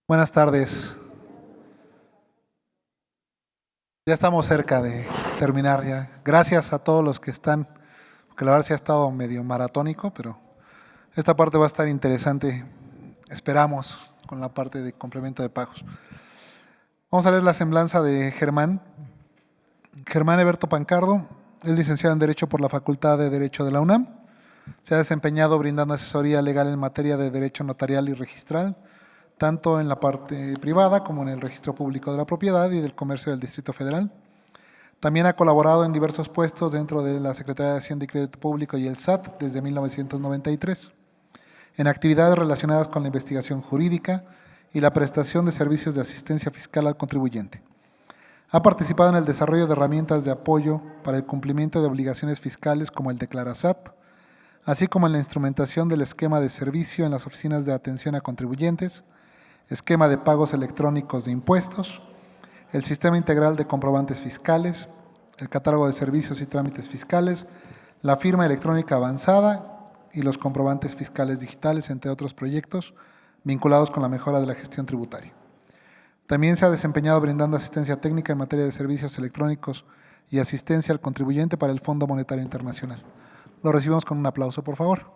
Buenas tardes. Ya estamos cerca de terminar ya. Gracias a todos los que están, porque la verdad sí ha estado medio maratónico, pero esta parte va a estar interesante. Esperamos con la parte de complemento de pagos. Vamos a leer la semblanza de Germán. Germán Eberto Pancardo, es licenciado en Derecho por la Facultad de Derecho de la UNAM. Se ha desempeñado brindando asesoría legal en materia de derecho notarial y registral, tanto en la parte privada como en el registro público de la propiedad y del comercio del Distrito Federal. También ha colaborado en diversos puestos dentro de la Secretaría de Hacienda y Crédito Público y el SAT desde 1993, en actividades relacionadas con la investigación jurídica y la prestación de servicios de asistencia fiscal al contribuyente. Ha participado en el desarrollo de herramientas de apoyo para el cumplimiento de obligaciones fiscales como el Declarasat, así como en la instrumentación del esquema de servicio en las oficinas de atención a contribuyentes, esquema de pagos electrónicos de impuestos, el sistema integral de comprobantes fiscales, el catálogo de servicios y trámites fiscales, la firma electrónica avanzada y los comprobantes fiscales digitales, entre otros proyectos vinculados con la mejora de la gestión tributaria. También se ha desempeñado brindando asistencia técnica en materia de servicios electrónicos y asistencia al contribuyente para el Fondo Monetario Internacional. Lo recibimos con un aplauso, por favor.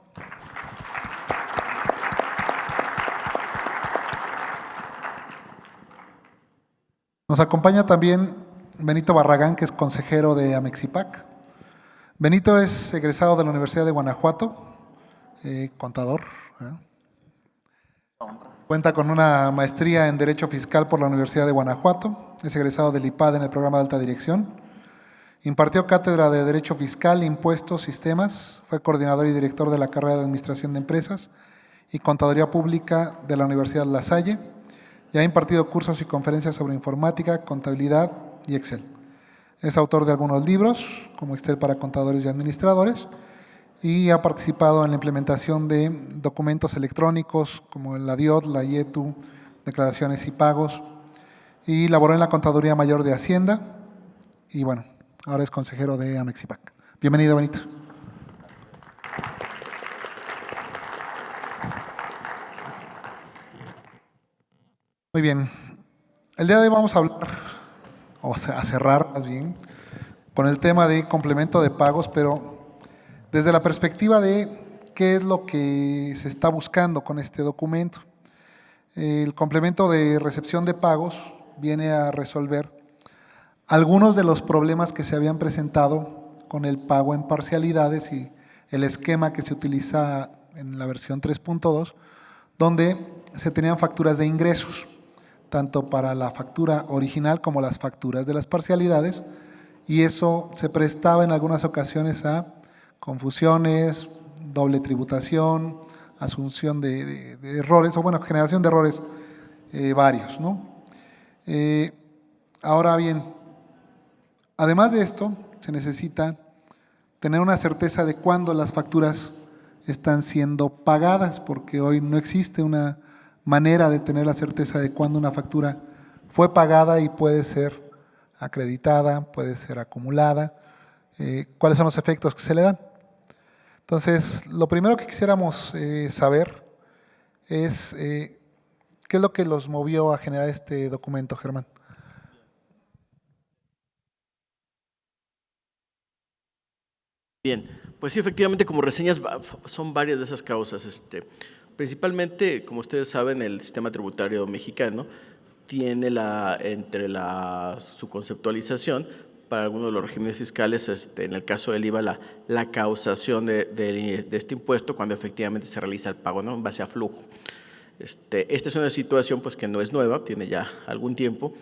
Nos acompaña también Benito Barragán, que es consejero de Amexipac. Benito es egresado de la Universidad de Guanajuato, contador, ¿verdad? Cuenta con una maestría en Derecho Fiscal por la Universidad de Guanajuato, es egresado del IPAD en el programa de alta dirección. Impartió cátedra de Derecho Fiscal, Impuestos, Sistemas, fue coordinador y director de la carrera de Administración de Empresas y Contaduría Pública de la Universidad La Salle. Y ha impartido cursos y conferencias sobre informática, contabilidad y Excel. Es autor de algunos libros, como Excel para contadores y administradores, y ha participado en la implementación de documentos electrónicos como la DIOT, la IETU, declaraciones y pagos, y laboró en la Contaduría Mayor de Hacienda, y bueno, ahora es consejero de Amexipac. Bienvenido, Benito. Muy bien. El día de hoy vamos a hablar, o sea, a cerrar más bien, con el tema de complemento de pagos, pero desde la perspectiva de qué es lo que se está buscando con este documento. El complemento de recepción de pagos viene a resolver algunos de los problemas que se habían presentado con el pago en parcialidades y el esquema que se utiliza en la versión 3.2, donde se tenían facturas de ingresos, tanto para la factura original como las facturas de las parcialidades, y eso se prestaba en algunas ocasiones a confusiones, doble tributación, asunción de errores, o bueno, generación de errores varios, ¿no? Ahora bien, además de esto, se necesita tener una certeza de cuándo las facturas están siendo pagadas, porque hoy no existe una manera de tener la certeza de cuándo una factura fue pagada y puede ser acreditada, puede ser acumulada, cuáles son los efectos que se le dan. Entonces, lo primero que quisiéramos saber es qué es lo que los movió a generar este documento, Germán. Bien, pues sí, efectivamente, como reseñas, son varias de esas causas. Principalmente, como ustedes saben, el sistema tributario mexicano tiene su conceptualización para algunos de los regímenes fiscales, en el caso del IVA, la causación de este impuesto cuando efectivamente se realiza el pago, ¿no?, en base a flujo. Esta es una situación pues que no es nueva, tiene ya algún tiempo.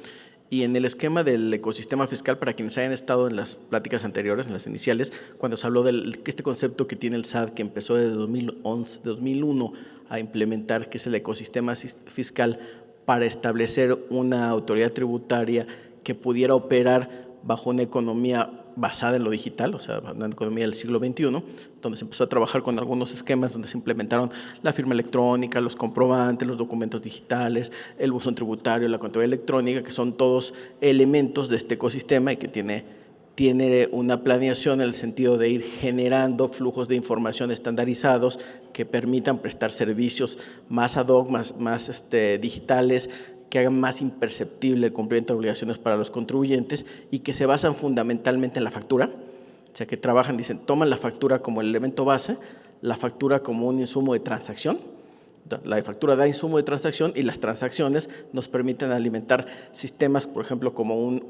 Y en el esquema del ecosistema fiscal, para quienes hayan estado en las pláticas anteriores, en las iniciales, cuando se habló de este concepto que tiene el SAT, que empezó desde 2001 a implementar, que es el ecosistema fiscal, para establecer una autoridad tributaria que pudiera operar bajo una economía basada en lo digital, o sea, una economía del siglo XXI, donde se empezó a trabajar con algunos esquemas donde se implementaron la firma electrónica, los comprobantes, los documentos digitales, el buzón tributario, la contabilidad electrónica, que son todos elementos de este ecosistema y que tiene tiene una planeación en el sentido de ir generando flujos de información estandarizados que permitan prestar servicios más ad hoc, más digitales, que hagan más imperceptible el cumplimiento de obligaciones para los contribuyentes y que se basan fundamentalmente en la factura. O sea, que trabajan, dicen, toman la factura como el elemento base, la factura como un insumo de transacción. La factura da insumo de transacción y las transacciones nos permiten alimentar sistemas, por ejemplo, como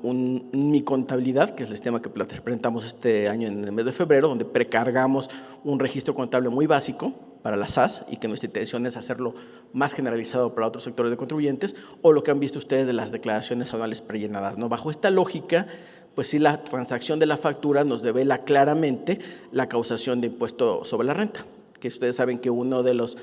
Mi Contabilidad, que es el sistema que presentamos este año en el mes de febrero, donde precargamos un registro contable muy básico para las SAS y que nuestra intención es hacerlo más generalizado para otros sectores de contribuyentes, o lo que han visto ustedes de las declaraciones anuales prellenadas, ¿no? Bajo esta lógica, pues sí, la transacción de la factura nos devela claramente la causación de impuesto sobre la renta, que ustedes saben que uno de los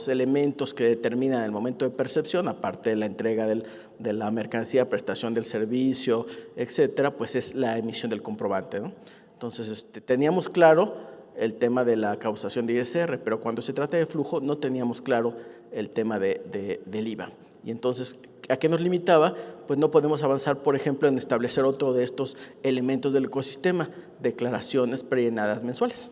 elementos que determinan el momento de percepción, aparte de la entrega de la mercancía, prestación del servicio, etcétera, pues es la emisión del comprobante, ¿no? Entonces, teníamos claro el tema de la causación de ISR, pero cuando se trata de flujo no teníamos claro el tema del IVA. Y entonces, ¿a qué nos limitaba? Pues no podemos avanzar, por ejemplo, en establecer otro de estos elementos del ecosistema, declaraciones prellenadas mensuales.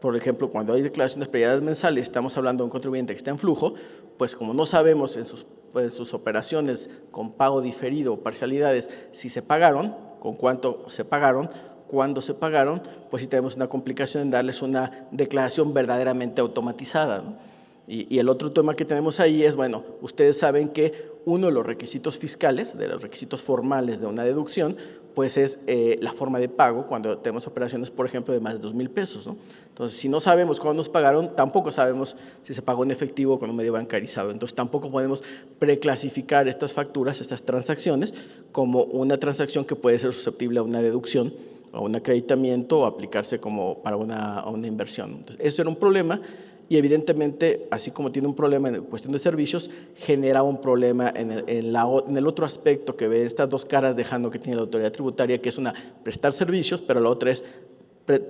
Por ejemplo, cuando hay declaraciones prellenadas mensuales, estamos hablando de un contribuyente que está en flujo, pues como no sabemos en sus operaciones con pago diferido o parcialidades si se pagaron, con cuánto se pagaron, cuándo se pagaron, pues sí tenemos una complicación en darles una declaración verdaderamente automatizada, ¿no? Y el otro tema que tenemos ahí es, bueno, ustedes saben que uno de los requisitos fiscales, de los requisitos formales de una deducción, pues es la forma de pago cuando tenemos operaciones, por ejemplo, de más de 2,000 pesos, ¿no? Entonces, si no sabemos cuándo nos pagaron, tampoco sabemos si se pagó en efectivo o con un medio bancarizado. Entonces, tampoco podemos preclasificar estas facturas, estas transacciones, como una transacción que puede ser susceptible a una deducción o un acreditamiento o aplicarse como para una inversión. Entonces, eso era un problema. Y evidentemente, así como tiene un problema en cuestión de servicios, genera un problema en el otro aspecto que ve estas dos caras dejando que tiene la autoridad tributaria, que es una, prestar servicios, pero la otra es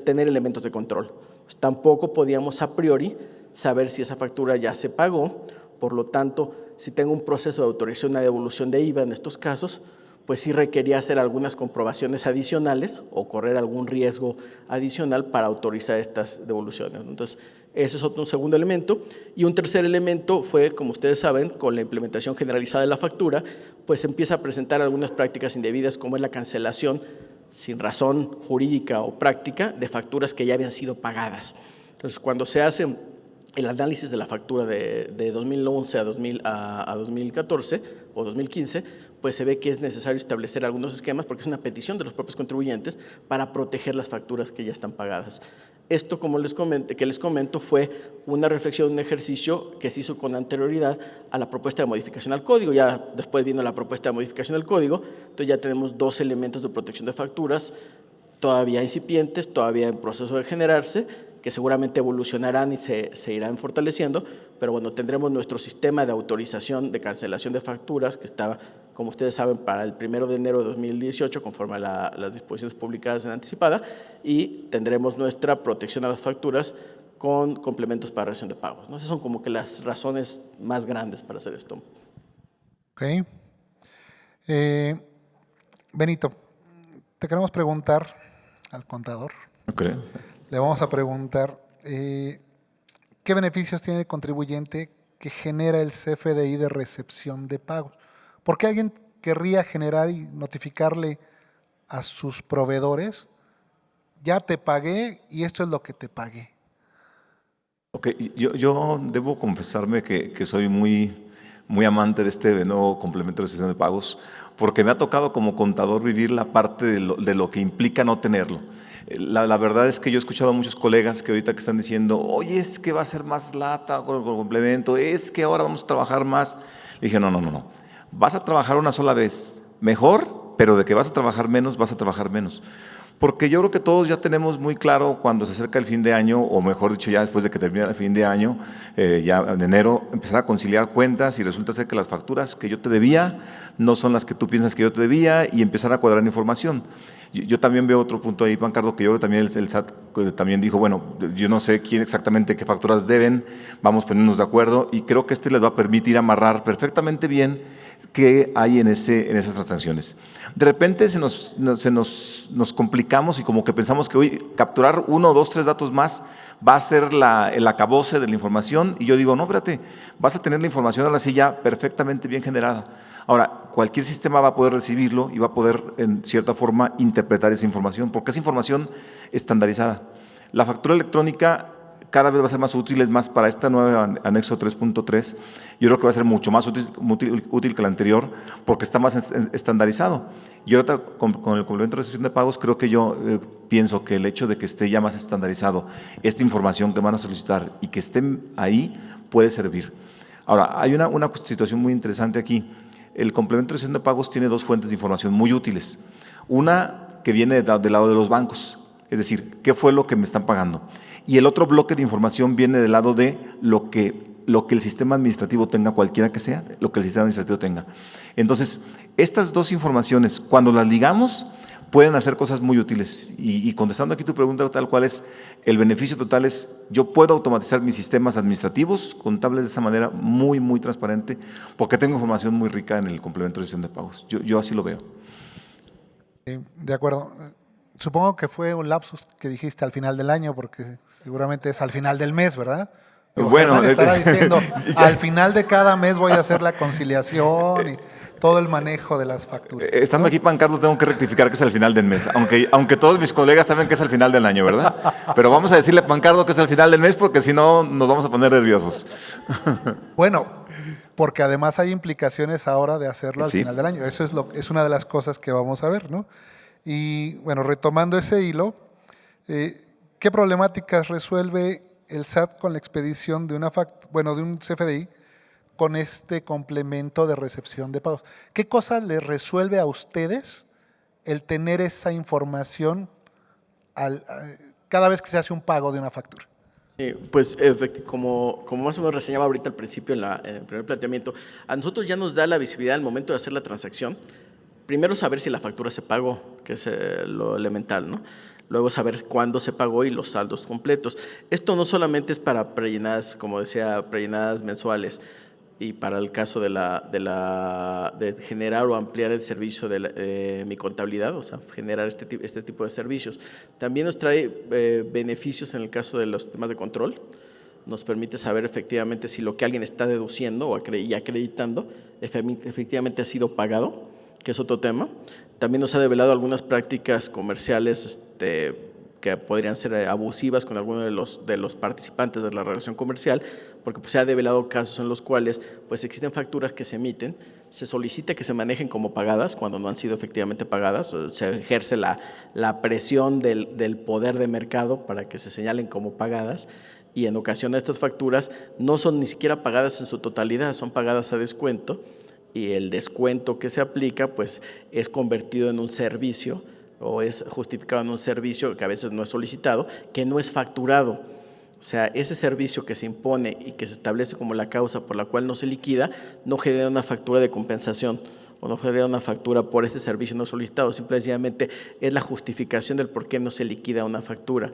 tener elementos de control. Pues tampoco podíamos a priori saber si esa factura ya se pagó, por lo tanto, si tengo un proceso de autorización a devolución de IVA en estos casos, pues sí requería hacer algunas comprobaciones adicionales o correr algún riesgo adicional para autorizar estas devoluciones. Entonces, ese es un segundo elemento. Y un tercer elemento fue, como ustedes saben, con la implementación generalizada de la factura, pues empieza a presentar algunas prácticas indebidas, como es la cancelación sin razón jurídica o práctica de facturas que ya habían sido pagadas. Entonces, cuando se hace el análisis de la factura de 2011 a 2014 o 2015, pues se ve que es necesario establecer algunos esquemas porque es una petición de los propios contribuyentes para proteger las facturas que ya están pagadas. Esto, como les comento, fue una reflexión, un ejercicio que se hizo con anterioridad a la propuesta de modificación al código. Ya después vino la propuesta de modificación al código, entonces ya tenemos dos elementos de protección de facturas todavía incipientes, todavía en proceso de generarse, que seguramente evolucionarán y se irán fortaleciendo, pero bueno, tendremos nuestro sistema de autorización de cancelación de facturas que está, como ustedes saben, para el 1 de enero de 2018, conforme a las disposiciones publicadas en anticipada, y tendremos nuestra protección a las facturas con complementos para realización de pagos, ¿no? Esas son como que las razones más grandes para hacer esto. Ok. Benito, te queremos preguntar al contador. Okay. Le vamos a preguntar ¿qué beneficios tiene el contribuyente que genera el CFDI de recepción de pagos? ¿Por qué alguien querría generar y notificarle a sus proveedores, ya te pagué y esto es lo que te pagué? Ok, yo debo confesarme que soy muy amante de este nuevo complemento de recepción de pagos, porque me ha tocado como contador vivir la parte de lo que implica no tenerlo. La verdad es que yo he escuchado a muchos colegas que ahorita que están diciendo, oye, es que va a ser más lata con el complemento, es que ahora vamos a trabajar más. Le dije, no. Vas a trabajar una sola vez, mejor, pero de que vas a trabajar menos, vas a trabajar menos. Porque yo creo que todos ya tenemos muy claro cuando se acerca el fin de año, o mejor dicho, ya después de que termine el fin de año, ya en enero, empezar a conciliar cuentas y resulta ser que las facturas que yo te debía no son las que tú piensas que yo te debía y empezar a cuadrar información. Yo también veo otro punto ahí, Juan Carlos, que yo creo que también el SAT también dijo, bueno, yo no sé quién exactamente qué facturas deben, vamos a ponernos de acuerdo y creo que les va a permitir amarrar perfectamente bien qué hay en esas transacciones. De repente nos complicamos y como que pensamos que hoy capturar 1, 2, 3 datos más va a ser el acabose de la información y yo digo, no, espérate, vas a tener la información ahora sí ya perfectamente bien generada. Ahora, cualquier sistema va a poder recibirlo y va a poder, en cierta forma, interpretar esa información, porque es información estandarizada. La factura electrónica cada vez va a ser más útil, es más para esta nueva anexo 3.3, yo creo que va a ser mucho más útil que la anterior, porque está más estandarizado. Y ahorita con el complemento de recepción de pagos, creo que yo pienso que el hecho de que esté ya más estandarizado esta información que van a solicitar y que esté ahí puede servir. Ahora, hay una situación muy interesante aquí. El complemento de recepción de pagos tiene 2 fuentes de información muy útiles. Una que viene del lado de los bancos, es decir, ¿qué fue lo que me están pagando? Y el otro bloque de información viene del lado de lo que el sistema administrativo tenga, cualquiera que sea, lo que el sistema administrativo tenga. Entonces, estas 2 informaciones, cuando las ligamos, pueden hacer cosas muy útiles. Y contestando aquí tu pregunta tal cual es, el beneficio total es, yo puedo automatizar mis sistemas administrativos, contables de esta manera muy, muy transparente, porque tengo información muy rica en el complemento de gestión de pagos. Yo así lo veo. De acuerdo. Supongo que fue un lapsus que dijiste al final del año, porque seguramente es al final del mes, ¿verdad? Bueno, Germán estará diciendo, al final de cada mes voy a hacer la conciliación y todo el manejo de las facturas. Estando aquí, Pancardo, tengo que rectificar que es al final del mes, aunque todos mis colegas saben que es al final del año, ¿verdad? Pero vamos a decirle a Pancardo que es al final del mes porque si no nos vamos a poner nerviosos. Bueno, porque además hay implicaciones ahora de hacerlo al Sí. final del año. Eso es una de las cosas que vamos a ver, ¿no? Y bueno, retomando ese hilo, ¿qué problemáticas resuelve el SAT con la expedición de de un CFDI con este complemento de recepción de pagos? ¿Qué cosas les resuelve a ustedes el tener esa información cada vez que se hace un pago de una factura? Sí, pues como más o menos reseñaba ahorita al principio en el primer planteamiento, a nosotros ya nos da la visibilidad al momento de hacer la transacción. Primero saber si la factura se pagó, que es lo elemental, ¿no? Luego saber cuándo se pagó y los saldos completos. Esto no solamente es para prellenadas, como decía, prellenadas mensuales y para el caso de generar o ampliar el servicio de mi contabilidad, o sea, generar este tipo de servicios. También nos trae beneficios en el caso de los temas de control. Nos permite saber efectivamente si lo que alguien está deduciendo y acreditando efectivamente ha sido pagado, que es otro tema. También nos ha develado algunas prácticas comerciales que podrían ser abusivas con alguno de los participantes de la relación comercial, porque pues, se ha develado casos en los cuales pues, existen facturas que se emiten, se solicita que se manejen como pagadas cuando no han sido efectivamente pagadas, se ejerce la presión del poder de mercado para que se señalen como pagadas, y en ocasiones estas facturas no son ni siquiera pagadas en su totalidad, son pagadas a descuento, y el descuento que se aplica pues es convertido en un servicio o es justificado en un servicio que a veces no es solicitado, que no es facturado. O sea, ese servicio que se impone y que se establece como la causa por la cual no se liquida, no genera una factura de compensación o no genera una factura por este servicio no solicitado, simplemente es la justificación del por qué no se liquida una factura.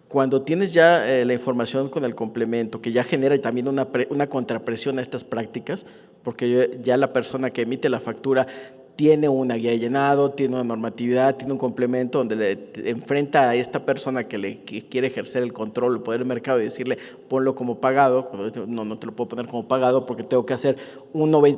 Cuando tienes ya la información con el complemento, que ya genera también una contrapresión a estas prácticas, porque ya la persona que emite la factura tiene una guía de llenado, tiene una normatividad, tiene un complemento donde le enfrenta a esta persona que quiere ejercer el control, el poder del mercado y decirle ponlo como pagado, cuando no te lo puedo poner como pagado porque tengo que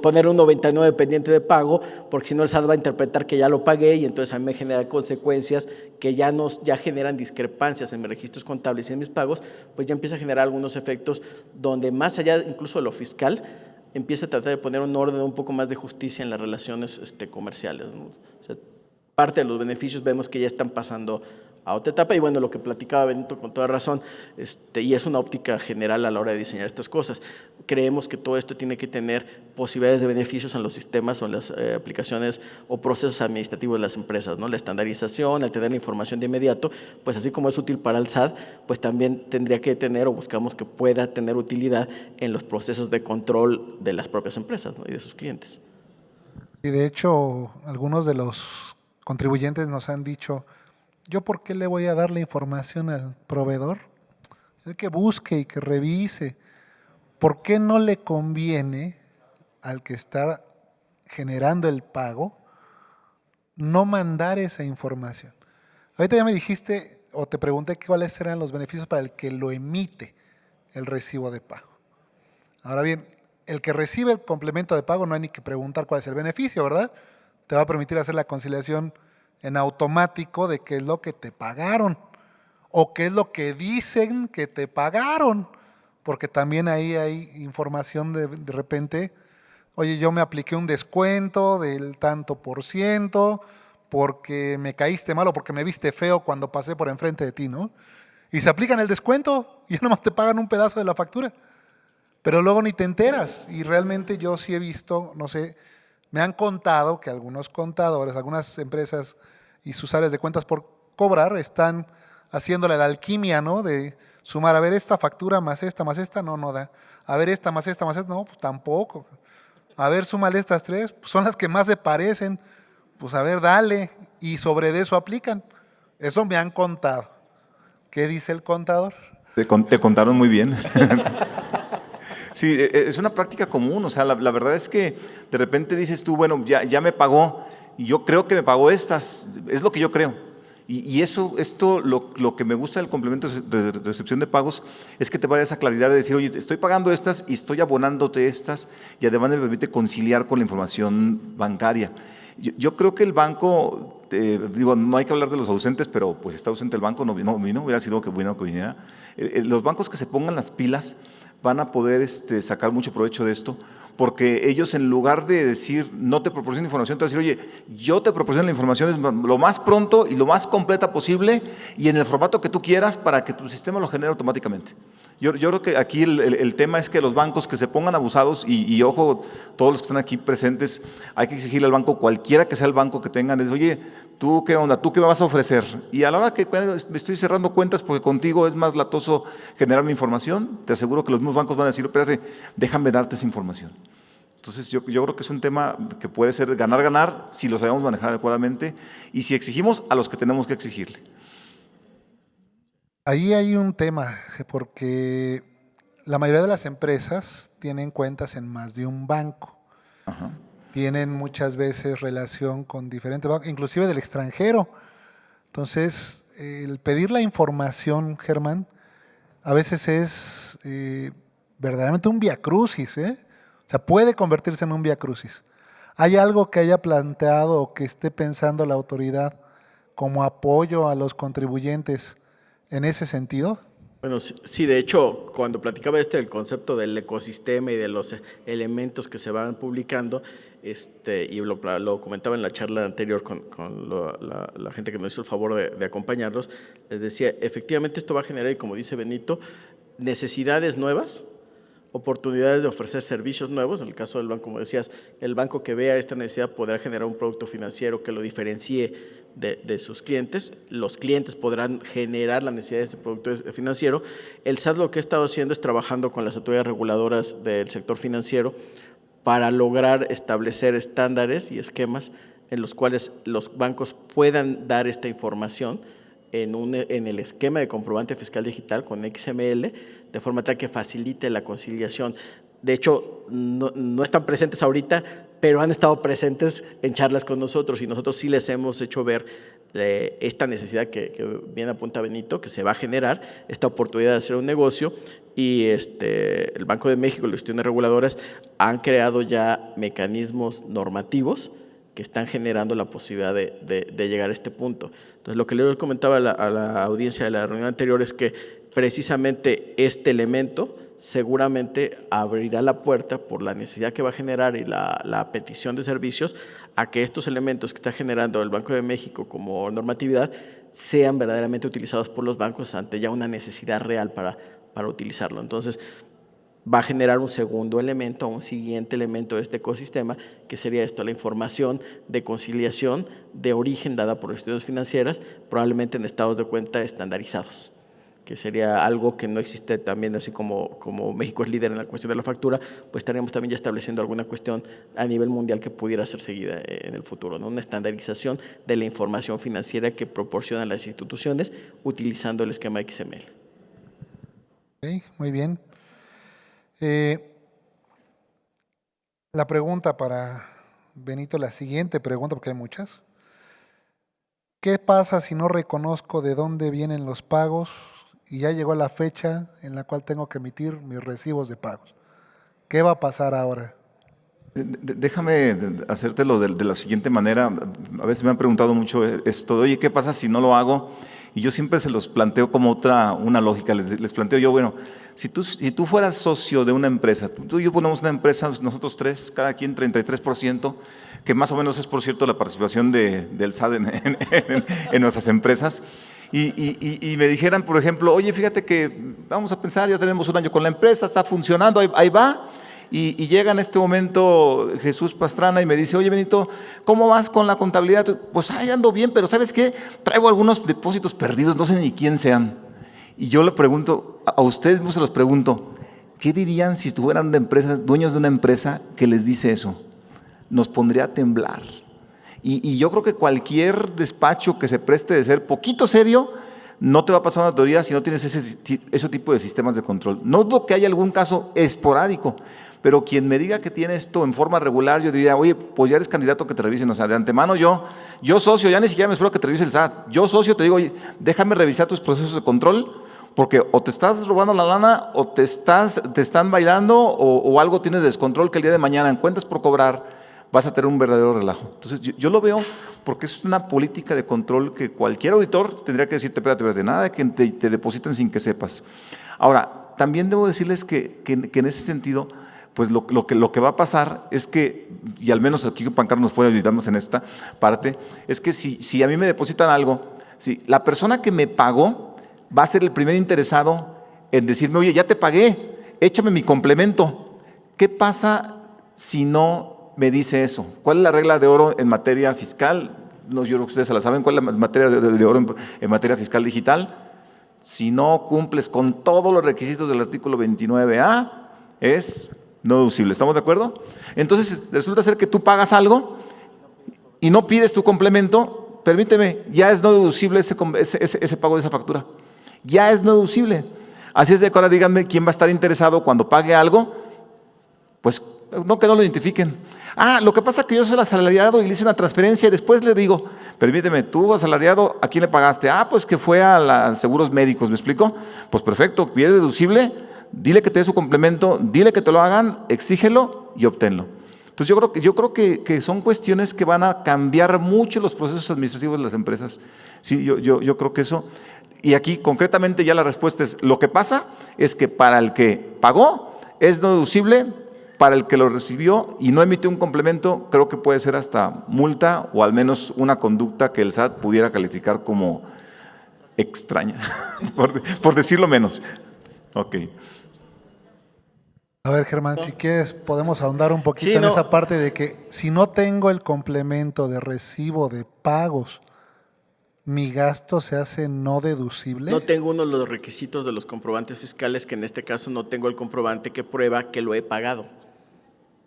poner un 99 pendiente de pago, porque si no el SAT va a interpretar que ya lo pagué y entonces a mí me genera consecuencias que ya generan discrepancias en mis registros contables y en mis pagos, pues ya empieza a generar algunos efectos donde más allá incluso de lo fiscal, empieza a tratar de poner un orden, un poco más de justicia en las relaciones comerciales, ¿no? O sea, parte de los beneficios vemos que ya están pasando a otra etapa y bueno, lo que platicaba Benito con toda razón, y es una óptica general a la hora de diseñar estas cosas. Creemos que todo esto tiene que tener posibilidades de beneficios en los sistemas o en las aplicaciones o procesos administrativos de las empresas, ¿no? La estandarización, al tener la información de inmediato, pues así como es útil para el SAT, pues también tendría que tener o buscamos que pueda tener utilidad en los procesos de control de las propias empresas, ¿no? Y de sus clientes. Y de hecho, algunos de los contribuyentes nos han dicho ¿yo por qué le voy a dar la información al proveedor? El que busque y que revise. ¿Por qué no le conviene al que está generando el pago no mandar esa información? Ahorita ya me dijiste o te pregunté cuáles eran los beneficios para el que lo emite el recibo de pago. Ahora bien, el que recibe el complemento de pago no hay ni que preguntar cuál es el beneficio, ¿verdad? Te va a permitir hacer la conciliación en automático de qué es lo que te pagaron o qué es lo que dicen que te pagaron, porque también ahí hay información de repente, oye, yo me apliqué un descuento del tanto por ciento porque me caíste mal o porque me viste feo cuando pasé por enfrente de ti, ¿no? Y se aplican el descuento y ya nomás te pagan un pedazo de la factura, pero luego ni te enteras. Y realmente yo sí he visto, no sé, me han contado que algunos contadores, algunas empresas y sus áreas de cuentas por cobrar están haciéndole la alquimia, ¿no? De sumar, a ver, esta factura más esta, no da. A ver, esta, más esta, no, pues tampoco. A ver, súmale estas tres, pues son las que más se parecen. Pues a ver, dale. Y sobre de eso aplican. Eso me han contado. ¿Qué dice el contador? Te contaron muy bien. Sí, es una práctica común, o sea, la verdad es que de repente dices tú, bueno, ya me pagó, y yo creo que me pagó estas, es lo que yo creo. Y esto, lo que me gusta del complemento de recepción de pagos es que te va a dar esa claridad de decir, oye, estoy pagando estas y estoy abonándote estas, y además me permite conciliar con la información bancaria. Yo creo que el banco, digo, no hay que hablar de los ausentes, pero pues está ausente el banco, no vino, hubiera sido que bueno que viniera. Los bancos que se pongan las pilas van a poder sacar mucho provecho de esto, porque ellos, en lugar de decir no te proporciono información, te van a decir, oye, yo te proporciono la información lo más pronto y lo más completa posible y en el formato que tú quieras para que tu sistema lo genere automáticamente. Yo creo que aquí el tema es que los bancos que se pongan abusados, y ojo, todos los que están aquí presentes, hay que exigirle al banco, cualquiera que sea el banco que tengan, es, oye, ¿tú qué onda? ¿Tú qué me vas a ofrecer? Y a la hora que me estoy cerrando cuentas porque contigo es más latoso generar mi información, te aseguro que los mismos bancos van a decir, espérate, déjame darte esa información. Entonces yo creo que es un tema que puede ser ganar-ganar si lo sabemos manejar adecuadamente y si exigimos a los que tenemos que exigirle. Ahí hay un tema, porque la mayoría de las empresas tienen cuentas en más de un banco. Ajá. Tienen muchas veces relación con diferentes bancos, inclusive del extranjero. Entonces, el pedir la información, Germán, a veces es verdaderamente un viacrucis, ¿eh? O sea, puede convertirse en un viacrucis. ¿Hay algo que haya planteado o que esté pensando la autoridad como apoyo a los contribuyentes en ese sentido? Bueno, sí, de hecho, cuando platicaba del concepto del ecosistema y de los elementos que se van publicando, y lo comentaba en la charla anterior con la gente que nos hizo el favor de acompañarnos, les decía, efectivamente esto va a generar, y como dice Benito, necesidades nuevas, oportunidades de ofrecer servicios nuevos. En el caso del banco, como decías, el banco que vea esta necesidad podrá generar un producto financiero que lo diferencie de sus clientes. Los clientes podrán generar la necesidad de este producto financiero. El SAT lo que ha estado haciendo es trabajando con las autoridades reguladoras del sector financiero para lograr establecer estándares y esquemas en los cuales los bancos puedan dar esta información en el esquema de comprobante fiscal digital con XML, de forma tal que facilite la conciliación. De hecho, no están presentes ahorita, pero han estado presentes en charlas con nosotros y nosotros sí les hemos hecho ver esta necesidad que bien apunta Benito, que se va a generar, esta oportunidad de hacer un negocio, y el Banco de México y las instituciones reguladoras han creado ya mecanismos normativos que están generando la posibilidad de llegar a este punto. Entonces, lo que le comentaba a la audiencia de la reunión anterior es que precisamente este elemento seguramente abrirá la puerta por la necesidad que va a generar y la petición de servicios a que estos elementos que está generando el Banco de México como normatividad sean verdaderamente utilizados por los bancos ante ya una necesidad real para utilizarlo. Entonces, va a generar un segundo elemento, un siguiente elemento de este ecosistema, que sería esto, la información de conciliación de origen dada por instituciones financieras, probablemente en estados de cuenta estandarizados, que sería algo que no existe también, así como México es líder en la cuestión de la factura, pues estaríamos también ya estableciendo alguna cuestión a nivel mundial que pudiera ser seguida en el futuro, ¿no? Una estandarización de la información financiera que proporcionan las instituciones utilizando el esquema XML. Ok, muy bien. La pregunta para Benito, la siguiente pregunta, porque hay muchas. ¿Qué pasa si no reconozco de dónde vienen los pagos y ya llegó la fecha en la cual tengo que emitir mis recibos de pagos? ¿Qué va a pasar ahora? Déjame hacértelo de la siguiente manera. A veces me han preguntado mucho esto, oye, ¿qué pasa si no lo hago? Y yo siempre se los planteo como una lógica. Les planteo yo, bueno, si tú fueras socio de una empresa, tú y yo ponemos una empresa, nosotros tres, cada quien 33%, que más o menos es, por cierto, la participación del SAT en nuestras empresas, y me dijeran, por ejemplo, oye, fíjate que vamos a pensar, ya tenemos un año con la empresa, está funcionando, ahí va. Y llega en este momento Jesús Pastrana y me dice, oye Benito, ¿cómo vas con la contabilidad? Pues ahí ando bien, pero ¿sabes qué? Traigo algunos depósitos perdidos, no sé ni quién sean. Y yo le pregunto, a ustedes se los pregunto, ¿qué dirían si estuvieran dueños de una empresa que les dice eso? Nos pondría a temblar. Y yo creo que cualquier despacho que se preste de ser poquito serio, no te va a pasar una teoría si no tienes ese tipo de sistemas de control. No dudo que haya algún caso esporádico, pero quien me diga que tiene esto en forma regular, yo diría, oye, pues ya eres candidato a que te revisen. O sea, de antemano yo socio, ya ni siquiera me espero que te revise el SAT. Yo socio te digo, oye, déjame revisar tus procesos de control, porque o te estás robando la lana, o te están bailando, o algo tienes de descontrol que el día de mañana en cuentas por cobrar vas a tener un verdadero relajo. Entonces yo lo veo porque es una política de control que cualquier auditor tendría que decirte, espérate, nada de que te depositen sin que sepas. Ahora, también debo decirles que en ese sentido, pues lo que va a pasar es que, y al menos aquí Pancar nos puede ayudarnos en esta parte, es que si a mí me depositan algo, si la persona que me pagó va a ser el primer interesado en decirme, oye, ya te pagué, échame mi complemento. ¿Qué pasa si no me dice eso? ¿Cuál es la regla de oro en materia fiscal? No, yo creo que ustedes se la saben. ¿Cuál es la materia de oro en materia fiscal digital? Si no cumples con todos los requisitos del artículo 29A, es no deducible. ¿Estamos de acuerdo? Entonces, resulta ser que tú pagas algo y no pides tu complemento, permíteme, ya es no deducible ese pago de esa factura. Ya es no deducible. Así es de que ahora díganme quién va a estar interesado cuando pague algo, pues no que no lo identifiquen. Lo que pasa es que yo soy el asalariado y le hice una transferencia y después le digo, permíteme, tú asalariado, ¿a quién le pagaste? Pues que fue a seguros médicos, ¿me explico? Pues perfecto, pide deducible, dile que te dé su complemento, dile que te lo hagan, exígelo y obténlo. Entonces yo creo que son cuestiones que van a cambiar mucho los procesos administrativos de las empresas. Sí, yo creo que eso. Y aquí concretamente ya la respuesta es, lo que pasa es que para el que pagó es no deducible, para el que lo recibió y no emitió un complemento, creo que puede ser hasta multa o al menos una conducta que el SAT pudiera calificar como extraña, por decirlo menos. Ok. A ver, Germán, si quieres podemos ahondar un poquito Sí, en esa parte de que si no tengo el complemento de recibo de pagos, ¿mi gasto se hace no deducible? No tengo uno de los requisitos de los comprobantes fiscales, que en este caso no tengo el comprobante que prueba que lo he pagado.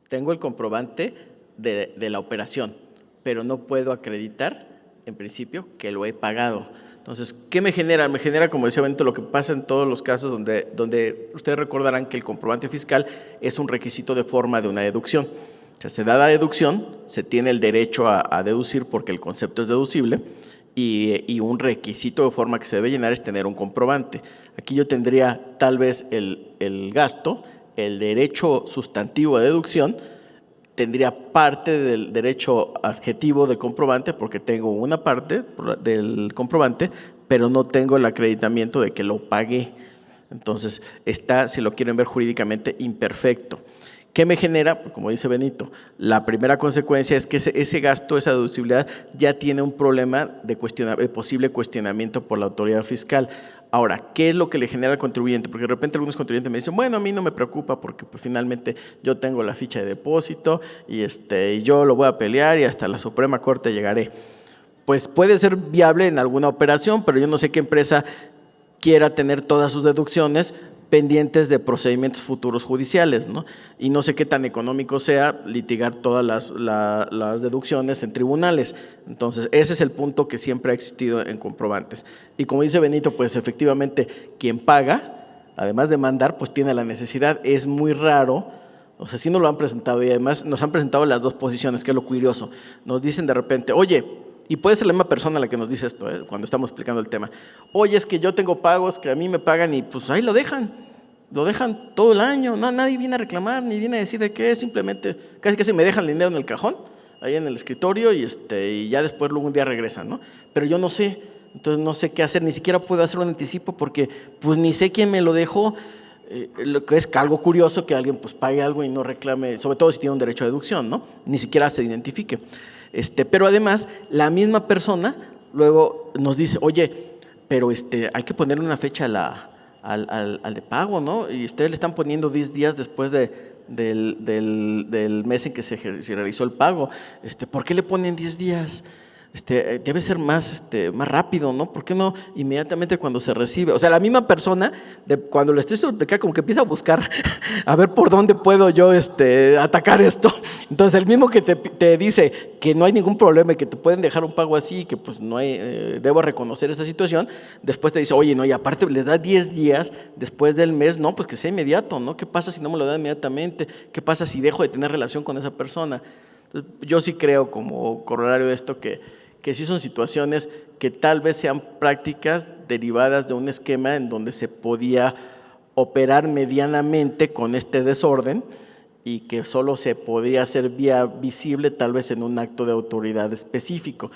Tengo el comprobante de la operación, pero no puedo acreditar, en principio, que lo he pagado. Entonces, ¿qué me genera? Me genera, como decía Benito, lo que pasa en todos los casos donde ustedes recordarán que el comprobante fiscal es un requisito de forma de una deducción. O sea, se da la deducción, se tiene el derecho a deducir porque el concepto es deducible, y un requisito de forma que se debe llenar es tener un comprobante. Aquí yo tendría tal vez el gasto, el derecho sustantivo de deducción, tendría parte del derecho adjetivo de comprobante porque tengo una parte del comprobante, pero no tengo el acreditamiento de que lo pagué. Entonces está, si lo quieren ver jurídicamente, imperfecto. ¿Qué me genera? Pues como dice Benito, la primera consecuencia es que ese gasto, esa deducibilidad, ya tiene un problema de posible cuestionamiento por la autoridad fiscal. Ahora, ¿qué es lo que le genera al contribuyente? Porque de repente algunos contribuyentes me dicen, bueno, a mí no me preocupa porque pues, finalmente yo tengo la ficha de depósito y yo lo voy a pelear y hasta la Suprema Corte llegaré. Pues puede ser viable en alguna operación, pero yo no sé qué empresa quiera tener todas sus deducciones pendientes de procedimientos futuros judiciales, ¿no? Y no sé qué tan económico sea litigar todas las deducciones en tribunales. Entonces, ese es el punto que siempre ha existido en comprobantes. Y como dice Benito, pues efectivamente quien paga, además de mandar, pues tiene la necesidad. Es muy raro, o sea, sí nos lo han presentado y además nos han presentado las dos posiciones, que es lo curioso. Nos dicen de repente, oye, y puede ser la misma persona la que nos dice esto, cuando estamos explicando el tema. Oye, es que yo tengo pagos que a mí me pagan y pues ahí lo dejan todo el año, no, nadie viene a reclamar, ni viene a decir de qué, simplemente casi me dejan el dinero en el cajón, ahí en el escritorio y ya después luego un día regresan, ¿no? Pero yo no sé, entonces no sé qué hacer, ni siquiera puedo hacer un anticipo porque pues ni sé quién me lo dejó. Lo que es algo curioso que alguien pues pague algo y no reclame, sobre todo si tiene un derecho a deducción, ¿no? Ni siquiera se identifique. Pero además, la misma persona luego nos dice, oye, pero hay que ponerle una fecha al de pago, ¿no? Y ustedes le están poniendo 10 días después del mes en que se realizó el pago. ¿Por qué le ponen 10 días? Debe ser más rápido, ¿no? ¿Por qué no inmediatamente cuando se recibe? O sea, la misma persona, cuando le estoy explicando, como que empieza a buscar a ver por dónde puedo yo atacar esto. Entonces, el mismo que te dice que no hay ningún problema y que te pueden dejar un pago así, que pues no hay, debo reconocer esta situación, después te dice, oye, no, y aparte le da 10 días después del mes, no, pues que sea inmediato, ¿no? ¿Qué pasa si no me lo da inmediatamente? ¿Qué pasa si dejo de tener relación con esa persona? Entonces, yo sí creo, como corolario de esto, que sí son situaciones que tal vez sean prácticas derivadas de un esquema en donde se podía operar medianamente con este desorden y que solo se podía hacer vía visible tal vez en un acto de autoridad específico,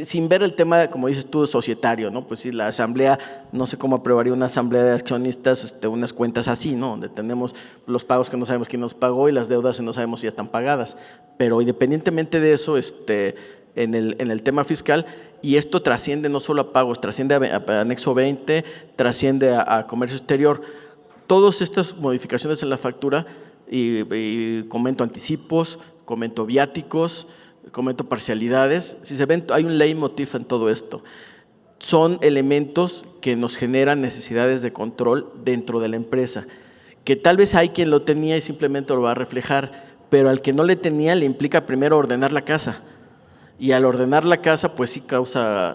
sin ver el tema, como dices tú, societario, ¿no? Pues si la asamblea, no sé cómo aprobaría una asamblea de accionistas unas cuentas así, ¿no? Donde tenemos los pagos que no sabemos quién nos pagó y las deudas que no sabemos si ya están pagadas, pero independientemente de eso, en el tema fiscal, y esto trasciende no solo a pagos, trasciende a anexo 20, trasciende a comercio exterior. Todas estas modificaciones en la factura, y comento anticipos, comento viáticos, comento parcialidades, si se ven, hay un leitmotiv en todo esto. Son elementos que nos generan necesidades de control dentro de la empresa, que tal vez hay quien lo tenía y simplemente lo va a reflejar, pero al que no le tenía le implica primero ordenar la casa. Y al ordenar la casa, pues sí causa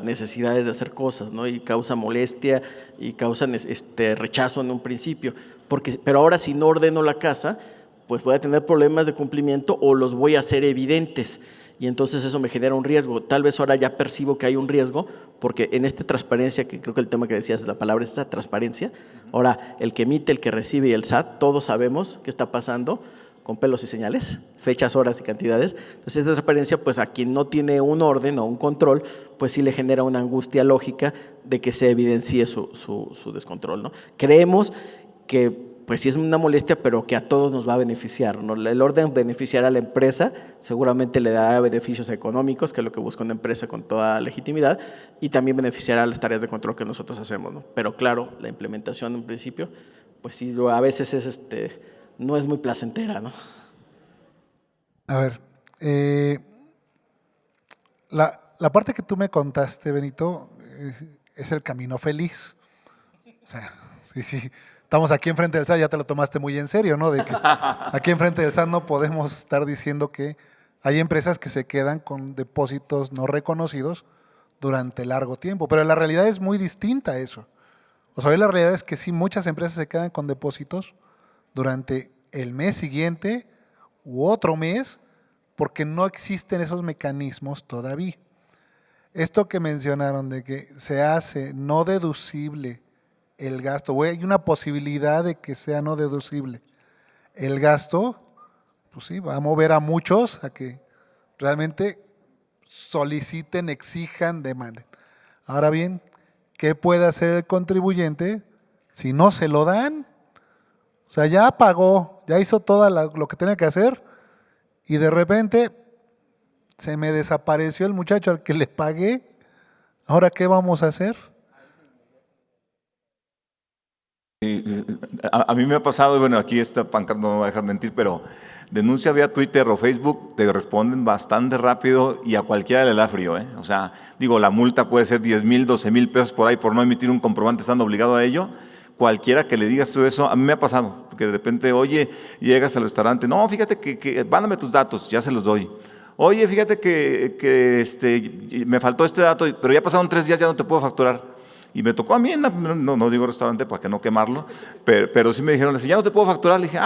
necesidades de hacer cosas, ¿no? Y causa molestia y causa rechazo en un principio. Pero ahora si no ordeno la casa, pues voy a tener problemas de cumplimiento o los voy a hacer evidentes. Y entonces eso me genera un riesgo. Tal vez ahora ya percibo que hay un riesgo, porque en esta transparencia, que creo que el tema que decías, la palabra es esa transparencia. Ahora, el que emite, el que recibe y el SAT, todos sabemos qué está pasando, con pelos y señales, fechas, horas y cantidades. Entonces, esta transparencia, pues a quien no tiene un orden o un control, pues sí le genera una angustia lógica de que se evidencie su descontrol, ¿no? Creemos que, pues sí es una molestia, pero que a todos nos va a beneficiar, ¿no? El orden beneficiará a la empresa, seguramente le da beneficios económicos, que es lo que busca una empresa con toda legitimidad, y también beneficiará a las tareas de control que nosotros hacemos, ¿no? Pero claro, la implementación en principio, pues sí, a veces es no es muy placentera, ¿no? A ver, la parte que tú me contaste, Benito, es el camino feliz. O sea, sí, estamos aquí enfrente del SAT, ya te lo tomaste muy en serio, ¿no? De que aquí enfrente del SAT no podemos estar diciendo que hay empresas que se quedan con depósitos no reconocidos durante largo tiempo, pero la realidad es muy distinta a eso. O sea, hoy la realidad es que sí, muchas empresas se quedan con depósitos durante el mes siguiente u otro mes porque no existen esos mecanismos todavía. Esto que mencionaron de que se hace no deducible el gasto, o hay una posibilidad de que sea no deducible el gasto, pues sí, va a mover a muchos a que realmente soliciten, exijan, demanden. Ahora bien, ¿qué puede hacer el contribuyente si no se lo dan? O sea, ya pagó, ya hizo todo lo que tenía que hacer y de repente se me desapareció el muchacho al que le pagué. ¿Ahora qué vamos a hacer? A mí me ha pasado, bueno, aquí esta pancarta no me va a dejar mentir, pero denuncia vía Twitter o Facebook, te responden bastante rápido y a cualquiera le da frío, ¿eh? O sea, digo, la multa puede ser 10,000, 12,000 pesos por ahí por no emitir un comprobante estando obligado a ello. Cualquiera que le digas tú eso, a mí me ha pasado, que de repente, oye, llegas al restaurante, no, fíjate que mándame tus datos, ya se los doy. Oye, fíjate que me faltó este dato, pero ya pasaron 3 días, ya no te puedo facturar. Y me tocó a mí, no digo restaurante para que no quemarlo, pero sí me dijeron, ya no te puedo facturar. Le dije,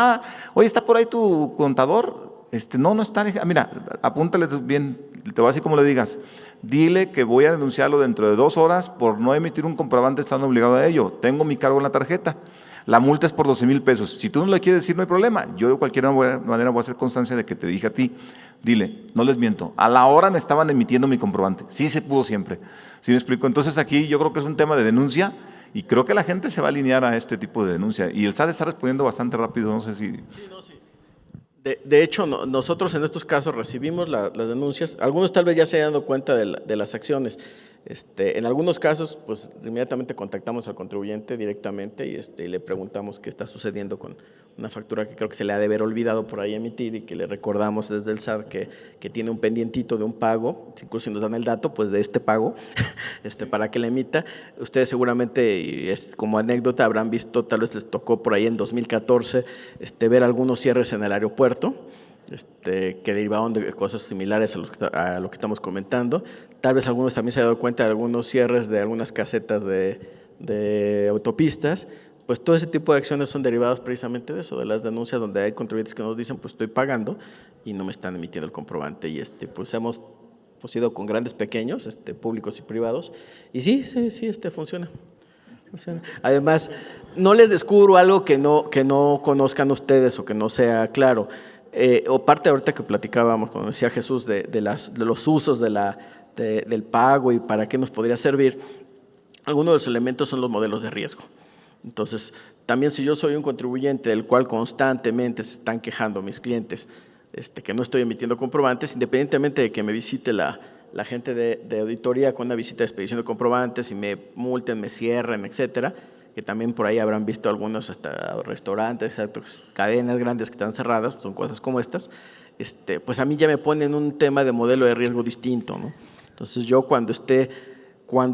oye, ¿está por ahí tu contador? No está. Le dije, mira, apúntale bien, te voy a decir cómo le digas. Dile que voy a denunciarlo dentro de 2 horas por no emitir un comprobante estando obligado a ello. Tengo mi cargo en la tarjeta. La multa es por 12,000 pesos. Si tú no le quieres decir, no hay problema. Yo de cualquier manera voy a hacer constancia de que te dije a ti. Dile, no les miento, a la hora me estaban emitiendo mi comprobante. Sí se pudo siempre. ¿Sí me explico? Entonces aquí yo creo que es un tema de denuncia y creo que la gente se va a alinear a este tipo de denuncia. Y el SAT está respondiendo bastante rápido, no sé si… De hecho, nosotros en estos casos recibimos las denuncias. Algunos tal vez ya se hayan dado cuenta de las acciones. En algunos casos, pues inmediatamente contactamos al contribuyente directamente y le preguntamos qué está sucediendo con una factura que creo que se le ha de haber olvidado por ahí emitir y que le recordamos desde el SAT que tiene un pendientito de un pago, incluso si nos dan el dato, pues de este pago, para que le emita. Ustedes seguramente, y como anécdota, habrán visto, tal vez les tocó por ahí en 2014, ver algunos cierres en el aeropuerto, que derivaron de cosas similares a lo que estamos comentando. Tal vez algunos también se han dado cuenta de algunos cierres de algunas casetas de autopistas. Pues todo ese tipo de acciones son derivados precisamente de eso, de las denuncias donde hay contribuyentes que nos dicen, pues estoy pagando y no me están emitiendo el comprobante. Y pues hemos ido con grandes, pequeños, públicos y privados. Y sí, funciona. Además, no les descubro algo que no conozcan ustedes o que no sea claro. O parte ahorita que platicábamos, como decía Jesús, de los usos del pago y para qué nos podría servir, algunos de los elementos son los modelos de riesgo. Entonces, también si yo soy un contribuyente del cual constantemente se están quejando mis clientes que no estoy emitiendo comprobantes, independientemente de que me visite la gente de auditoría con una visita de expedición de comprobantes y me multen, me cierren, etcétera, que también por ahí habrán visto algunos hasta restaurantes, cadenas grandes que están cerradas, son cosas como estas, pues a mí ya me ponen un tema de modelo de riesgo distinto, ¿no? Entonces yo cuando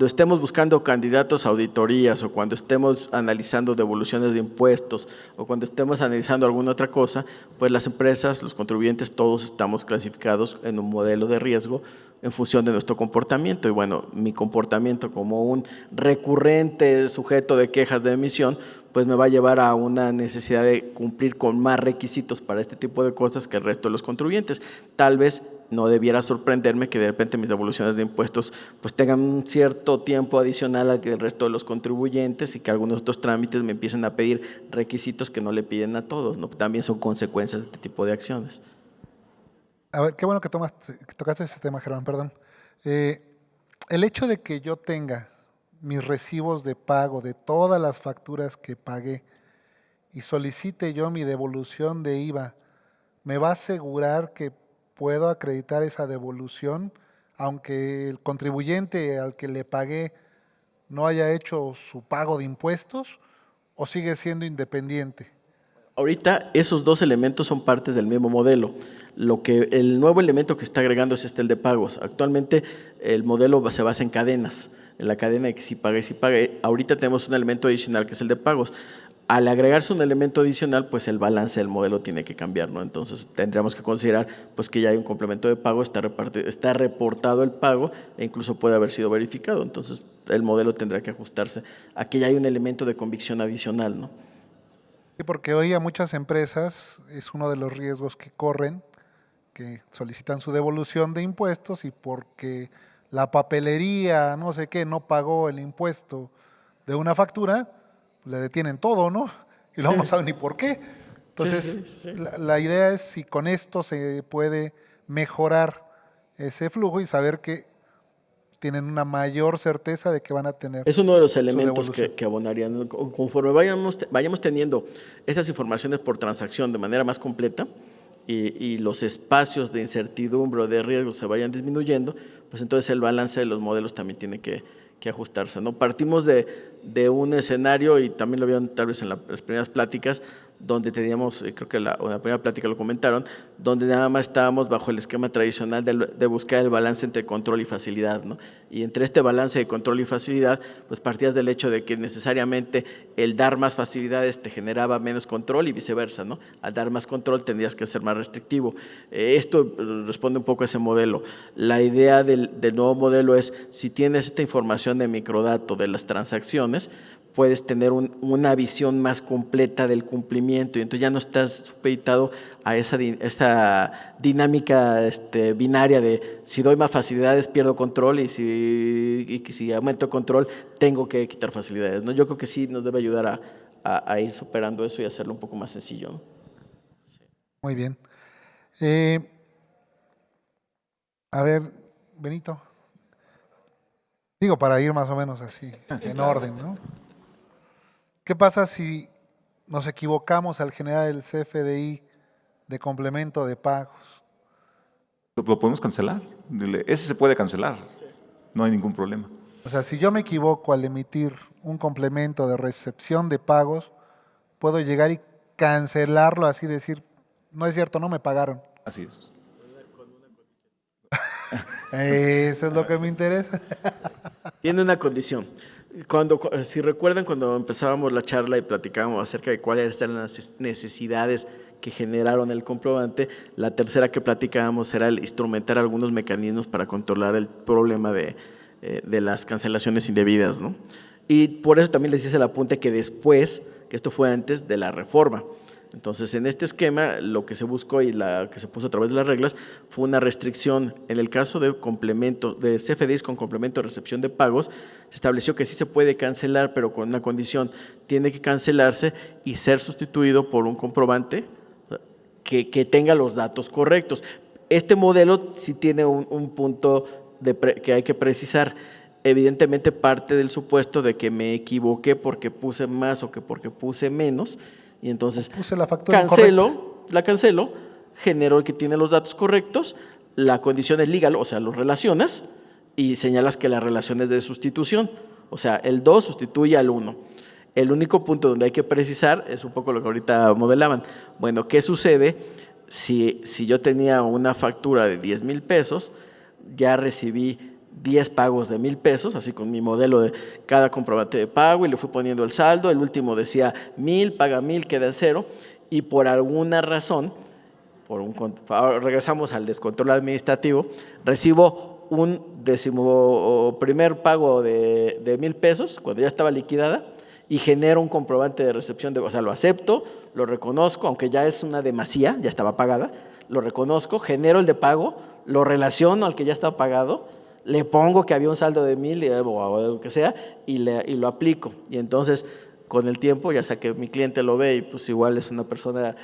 estemos buscando candidatos a auditorías o cuando estemos analizando devoluciones de impuestos o cuando estemos analizando alguna otra cosa, pues las empresas, los contribuyentes, todos estamos clasificados en un modelo de riesgo en función de nuestro comportamiento. Y bueno, mi comportamiento como un recurrente sujeto de quejas de emisión, pues me va a llevar a una necesidad de cumplir con más requisitos para este tipo de cosas que el resto de los contribuyentes. Tal vez no debiera sorprenderme que de repente mis devoluciones de impuestos pues tengan un cierto tiempo adicional al que el resto de los contribuyentes y que algunos otros trámites me empiecen a pedir requisitos que no le piden a todos, ¿no? También son consecuencias de este tipo de acciones. A ver, qué bueno que tocaste ese tema, Germán, perdón. El hecho de que yo tenga mis recibos de pago de todas las facturas que pagué y solicite yo mi devolución de IVA, ¿me va a asegurar que puedo acreditar esa devolución aunque el contribuyente al que le pagué no haya hecho su pago de impuestos o sigue siendo independiente? Ahorita esos dos elementos son partes del mismo modelo. El nuevo elemento que está agregando es el de pagos. Actualmente el modelo se basa en cadenas, en la cadena de que si paga y si paga. Ahorita tenemos un elemento adicional que es el de pagos. Al agregarse un elemento adicional, pues el balance del modelo tiene que cambiar, ¿no? Entonces tendríamos que considerar pues que ya hay un complemento de pago, está reportado el pago e incluso puede haber sido verificado. Entonces el modelo tendrá que ajustarse a que ya hay un elemento de convicción adicional, ¿no? Sí, porque hoy a muchas empresas es uno de los riesgos que corren, que solicitan su devolución de impuestos y porque la papelería, no sé qué, no pagó el impuesto de una factura, le detienen todo, ¿no? Y luego no saben ni por qué. Entonces, sí. La idea es si con esto se puede mejorar ese flujo y saber que tienen una mayor certeza de que van a tener. Es uno de los elementos que abonarían. Conforme vayamos teniendo estas informaciones por transacción de manera más completa y los espacios de incertidumbre o de riesgo se vayan disminuyendo, pues entonces el balance de los modelos también tiene que que ajustarse, ¿no? Partimos de un escenario, y también lo vieron tal vez en las primeras pláticas, donde teníamos, creo que en la primera plática lo comentaron, donde nada más estábamos bajo el esquema tradicional de buscar el balance entre control y facilidad, ¿no? Y entre este balance de control y facilidad, pues partías del hecho de que necesariamente el dar más facilidades te generaba menos control y viceversa, ¿no? Al dar más control tendrías que ser más restrictivo. Esto responde un poco a ese modelo. La idea del nuevo modelo es, si tienes esta información de microdato de las transacciones, puedes tener una visión más completa del cumplimiento y entonces ya no estás supeditado a esa dinámica binaria de si doy más facilidades pierdo control y si aumento control tengo que quitar facilidades, ¿no? Yo creo que sí nos debe ayudar a ir superando eso y hacerlo un poco más sencillo, ¿no? Muy bien. A ver, Benito. Digo, para ir más o menos así, en orden, ¿no? ¿Qué pasa si nos equivocamos al generar el CFDI de complemento de pagos? ¿Lo podemos cancelar? Ese se puede cancelar, no hay ningún problema. O sea, si yo me equivoco al emitir un complemento de recepción de pagos, puedo llegar y cancelarlo, así decir, no es cierto, no me pagaron. Así es. Eso es lo que me interesa. Tiene una condición. Si recuerdan, cuando empezábamos la charla y platicábamos acerca de cuáles eran las necesidades que generaron el comprobante, la tercera que platicábamos era el instrumentar algunos mecanismos para controlar el problema de las cancelaciones indebidas, ¿no? Y por eso también les hice el apunte que después, que esto fue antes de la reforma. Entonces, en este esquema, lo que se buscó y la que se puso a través de las reglas fue una restricción. En el caso de complemento, de CFDIs con complemento de recepción de pagos, se estableció que sí se puede cancelar, pero con una condición: tiene que cancelarse y ser sustituido por un comprobante que tenga los datos correctos. Este modelo sí tiene un punto que hay que precisar. Evidentemente parte del supuesto de que me equivoqué porque puse más o que porque puse menos, y entonces puse la factura incorrecta. la cancelo, genero el que tiene los datos correctos, la condición es legal, o sea, los relacionas y señalas que la relación es de sustitución, o sea, el 2 sustituye al 1. El único punto donde hay que precisar es un poco lo que ahorita modelaban. Bueno, ¿qué sucede si yo tenía una factura de 10,000 pesos, ya recibí 10 pagos de 1,000 pesos, así con mi modelo de cada comprobante de pago, y le fui poniendo el saldo, el último decía 1,000, paga 1,000, queda en 0, y por alguna razón, regresamos al descontrol administrativo, recibo un 11º pago de 1,000 pesos, cuando ya estaba liquidada, y genero un comprobante de recepción, o sea, lo acepto, lo reconozco, aunque ya es una demasía, ya estaba pagada, lo reconozco, genero el de pago, lo relaciono al que ya estaba pagado, le pongo que había un saldo de 1,000 o lo que sea y lo aplico. Y entonces, con el tiempo, ya sea que mi cliente lo ve y pues igual es una persona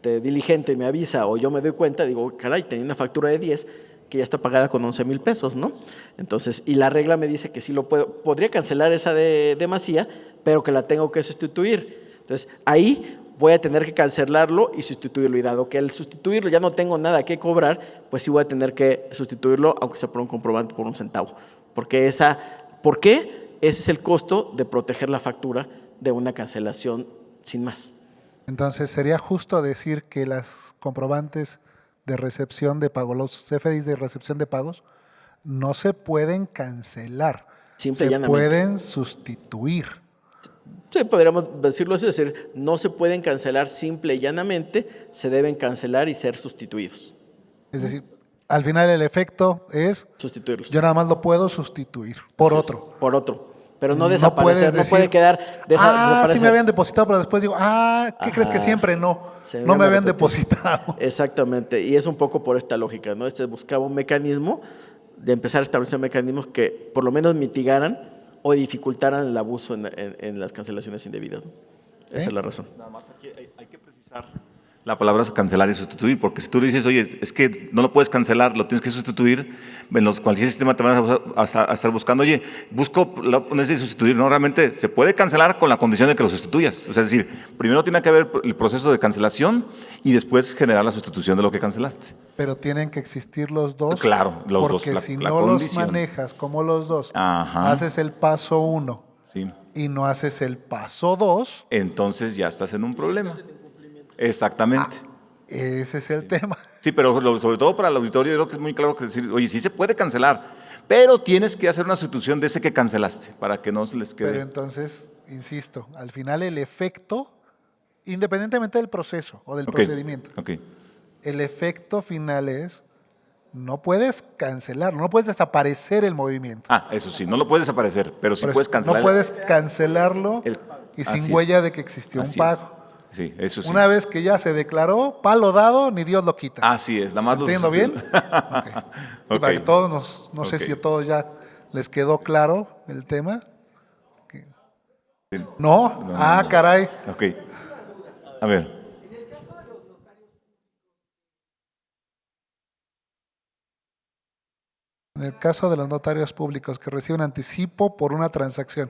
diligente y me avisa, o yo me doy cuenta, digo, caray, tenía una factura de 10 que ya está pagada con 11,000 pesos, ¿no? Entonces, y la regla me dice que sí podría cancelar esa de demasía, pero que la tengo que sustituir. Entonces, ahí voy a tener que cancelarlo y sustituirlo, y dado que al sustituirlo ya no tengo nada que cobrar, pues sí voy a tener que sustituirlo, aunque sea por un comprobante por 1 centavo. ¿Por qué? Ese es el costo de proteger la factura de una cancelación sin más. Entonces, ¿sería justo decir que las comprobantes de recepción de pagos, los CFDIs de recepción de pagos, no se pueden cancelar, se pueden sustituir? Sí, podríamos decirlo así, es decir, no se pueden cancelar simple y llanamente, se deben cancelar y ser sustituidos. Es decir, al final el efecto es sustituirlos. Yo nada más lo puedo sustituir por otro. Por otro. Pero no desaparecer, no puede quedar sí me habían depositado, pero después digo, ¿qué crees que siempre no? No me habían depositado. Exactamente, y es un poco por esta lógica, ¿no? Buscaba un mecanismo de empezar a establecer mecanismos que por lo menos mitigaran o dificultaran el abuso en las cancelaciones indebidas, ¿no? Esa es la razón. Nada más aquí hay que precisar La palabra es cancelar y sustituir, porque si tú dices, oye, es que no lo puedes cancelar, lo tienes que sustituir, en cualquier sistema te van a estar buscando, oye, busco la opción de sustituir. No, realmente se puede cancelar con la condición de que lo sustituyas. O sea, es decir, primero tiene que haber el proceso de cancelación y después generar la sustitución de lo que cancelaste. Pero tienen que existir los dos. Claro, los dos. Porque si no los manejas como los dos, haces el paso 1 y no haces el paso 2. Entonces ya estás en un problema. Exactamente. Ese es el tema. Sí, pero sobre todo para el auditorio, yo creo que es muy claro que decir, oye, sí se puede cancelar, pero tienes que hacer una sustitución de ese que cancelaste para que no se les quede. Pero entonces, insisto, al final el efecto, independientemente del proceso o del procedimiento, el efecto final es, no puedes cancelar, no puedes desaparecer el movimiento. Eso sí, no lo puedes desaparecer, pero sí puedes cancelar. No puedes cancelarlo y sin huella de que existió un pago. Sí, eso sí. Una vez que ya se declaró, palo dado, ni Dios lo quita. Así es, nada más lo ¿Entiendo bien? Y para que todos, no sé si a todos ya les quedó claro el tema. ¿No? Caray. Ok. A ver. En el caso de los notarios públicos que reciben anticipo por una transacción.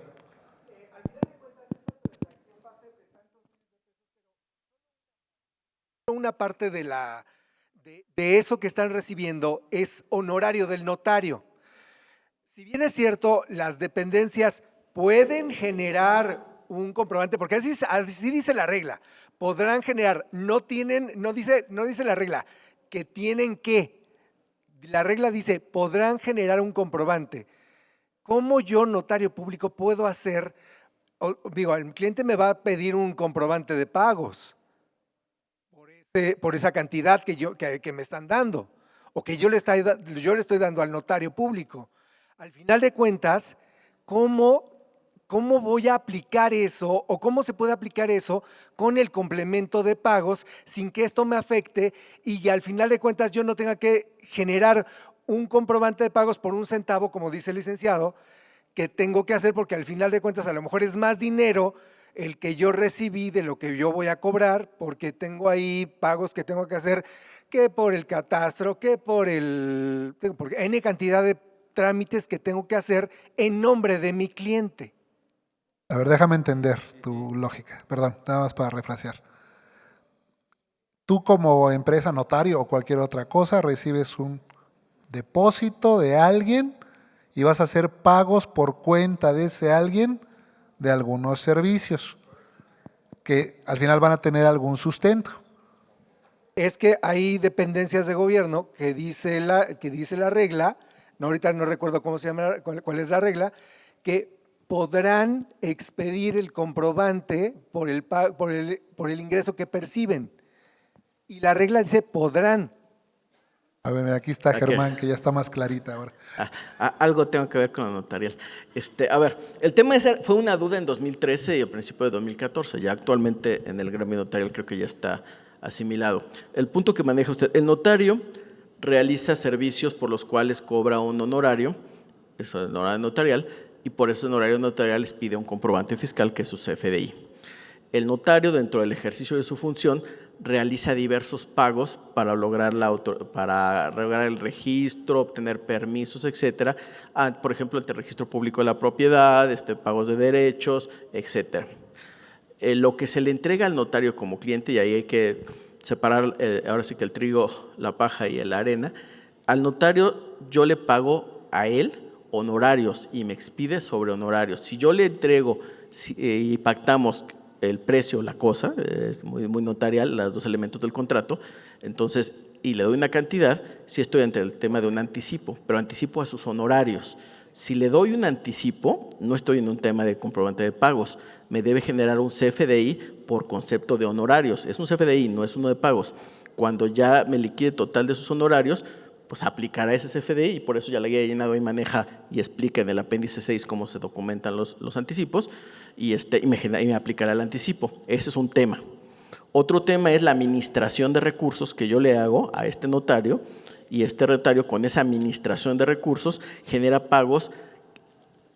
Una parte de eso que están recibiendo es honorario del notario. Si bien es cierto, las dependencias pueden generar un comprobante, porque así dice la regla, podrán generar, no dice la regla que tienen que, la regla dice podrán generar un comprobante. ¿Cómo yo, notario público, puedo hacer? Digo, el cliente me va a pedir un comprobante de pagos por esa cantidad que me están dando o que yo le estoy dando al notario público. Al final de cuentas, ¿cómo voy a aplicar eso o cómo se puede aplicar eso con el complemento de pagos sin que esto me afecte y al final de cuentas yo no tenga que generar un comprobante de pagos por 1 centavo, como dice el licenciado, que tengo que hacer porque al final de cuentas a lo mejor es más dinero el que yo recibí de lo que yo voy a cobrar, porque tengo ahí pagos que tengo que hacer, que por el catastro, que por N cantidad de trámites que tengo que hacer en nombre de mi cliente. A ver, déjame entender tu lógica. Perdón, nada más para refrasear. Tú como empresa, notario o cualquier otra cosa, recibes un depósito de alguien y vas a hacer pagos por cuenta de ese alguien de algunos servicios que al final van a tener algún sustento. Es que hay dependencias de gobierno que dice la regla, ahorita no recuerdo cómo se llama, cuál es la regla, que podrán expedir el comprobante por el ingreso que perciben. Y la regla dice podrán. A ver, mira, aquí está Germán, que ya está más clarita ahora. Algo tengo que ver con la notarial. A ver, el tema fue una duda en 2013 y a principio de 2014. Ya actualmente en el gremio notarial creo que ya está asimilado. El punto que maneja usted, el notario realiza servicios por los cuales cobra un honorario, eso es el honorario notarial, y por ese honorario notarial les pide un comprobante fiscal que es su CFDI. El notario, dentro del ejercicio de su función, realiza diversos pagos para lograr el registro, obtener permisos, etcétera. Por ejemplo, el registro público de la propiedad, pagos de derechos, etcétera. Lo que se le entrega al notario como cliente, y ahí hay que separar ahora sí que el trigo, la paja y la arena, al notario yo le pago a él honorarios y me expide sobre honorarios. Si yo le entrego y pactamos el precio, la cosa, es muy notarial, los dos elementos del contrato, entonces, y le doy una cantidad, sí estoy ante el tema de un anticipo, pero anticipo a sus honorarios. Si le doy un anticipo, no estoy en un tema de comprobante de pagos, me debe generar un CFDI por concepto de honorarios, es un CFDI, no es uno de pagos. Cuando ya me liquide total de sus honorarios, pues aplicará ese CFDI y por eso ya la guía de llenado y maneja y explica en el apéndice 6 cómo se documentan los anticipos y me aplicará el anticipo. Ese es un tema. Otro tema es la administración de recursos que yo le hago a este notario y este notario con esa administración de recursos genera pagos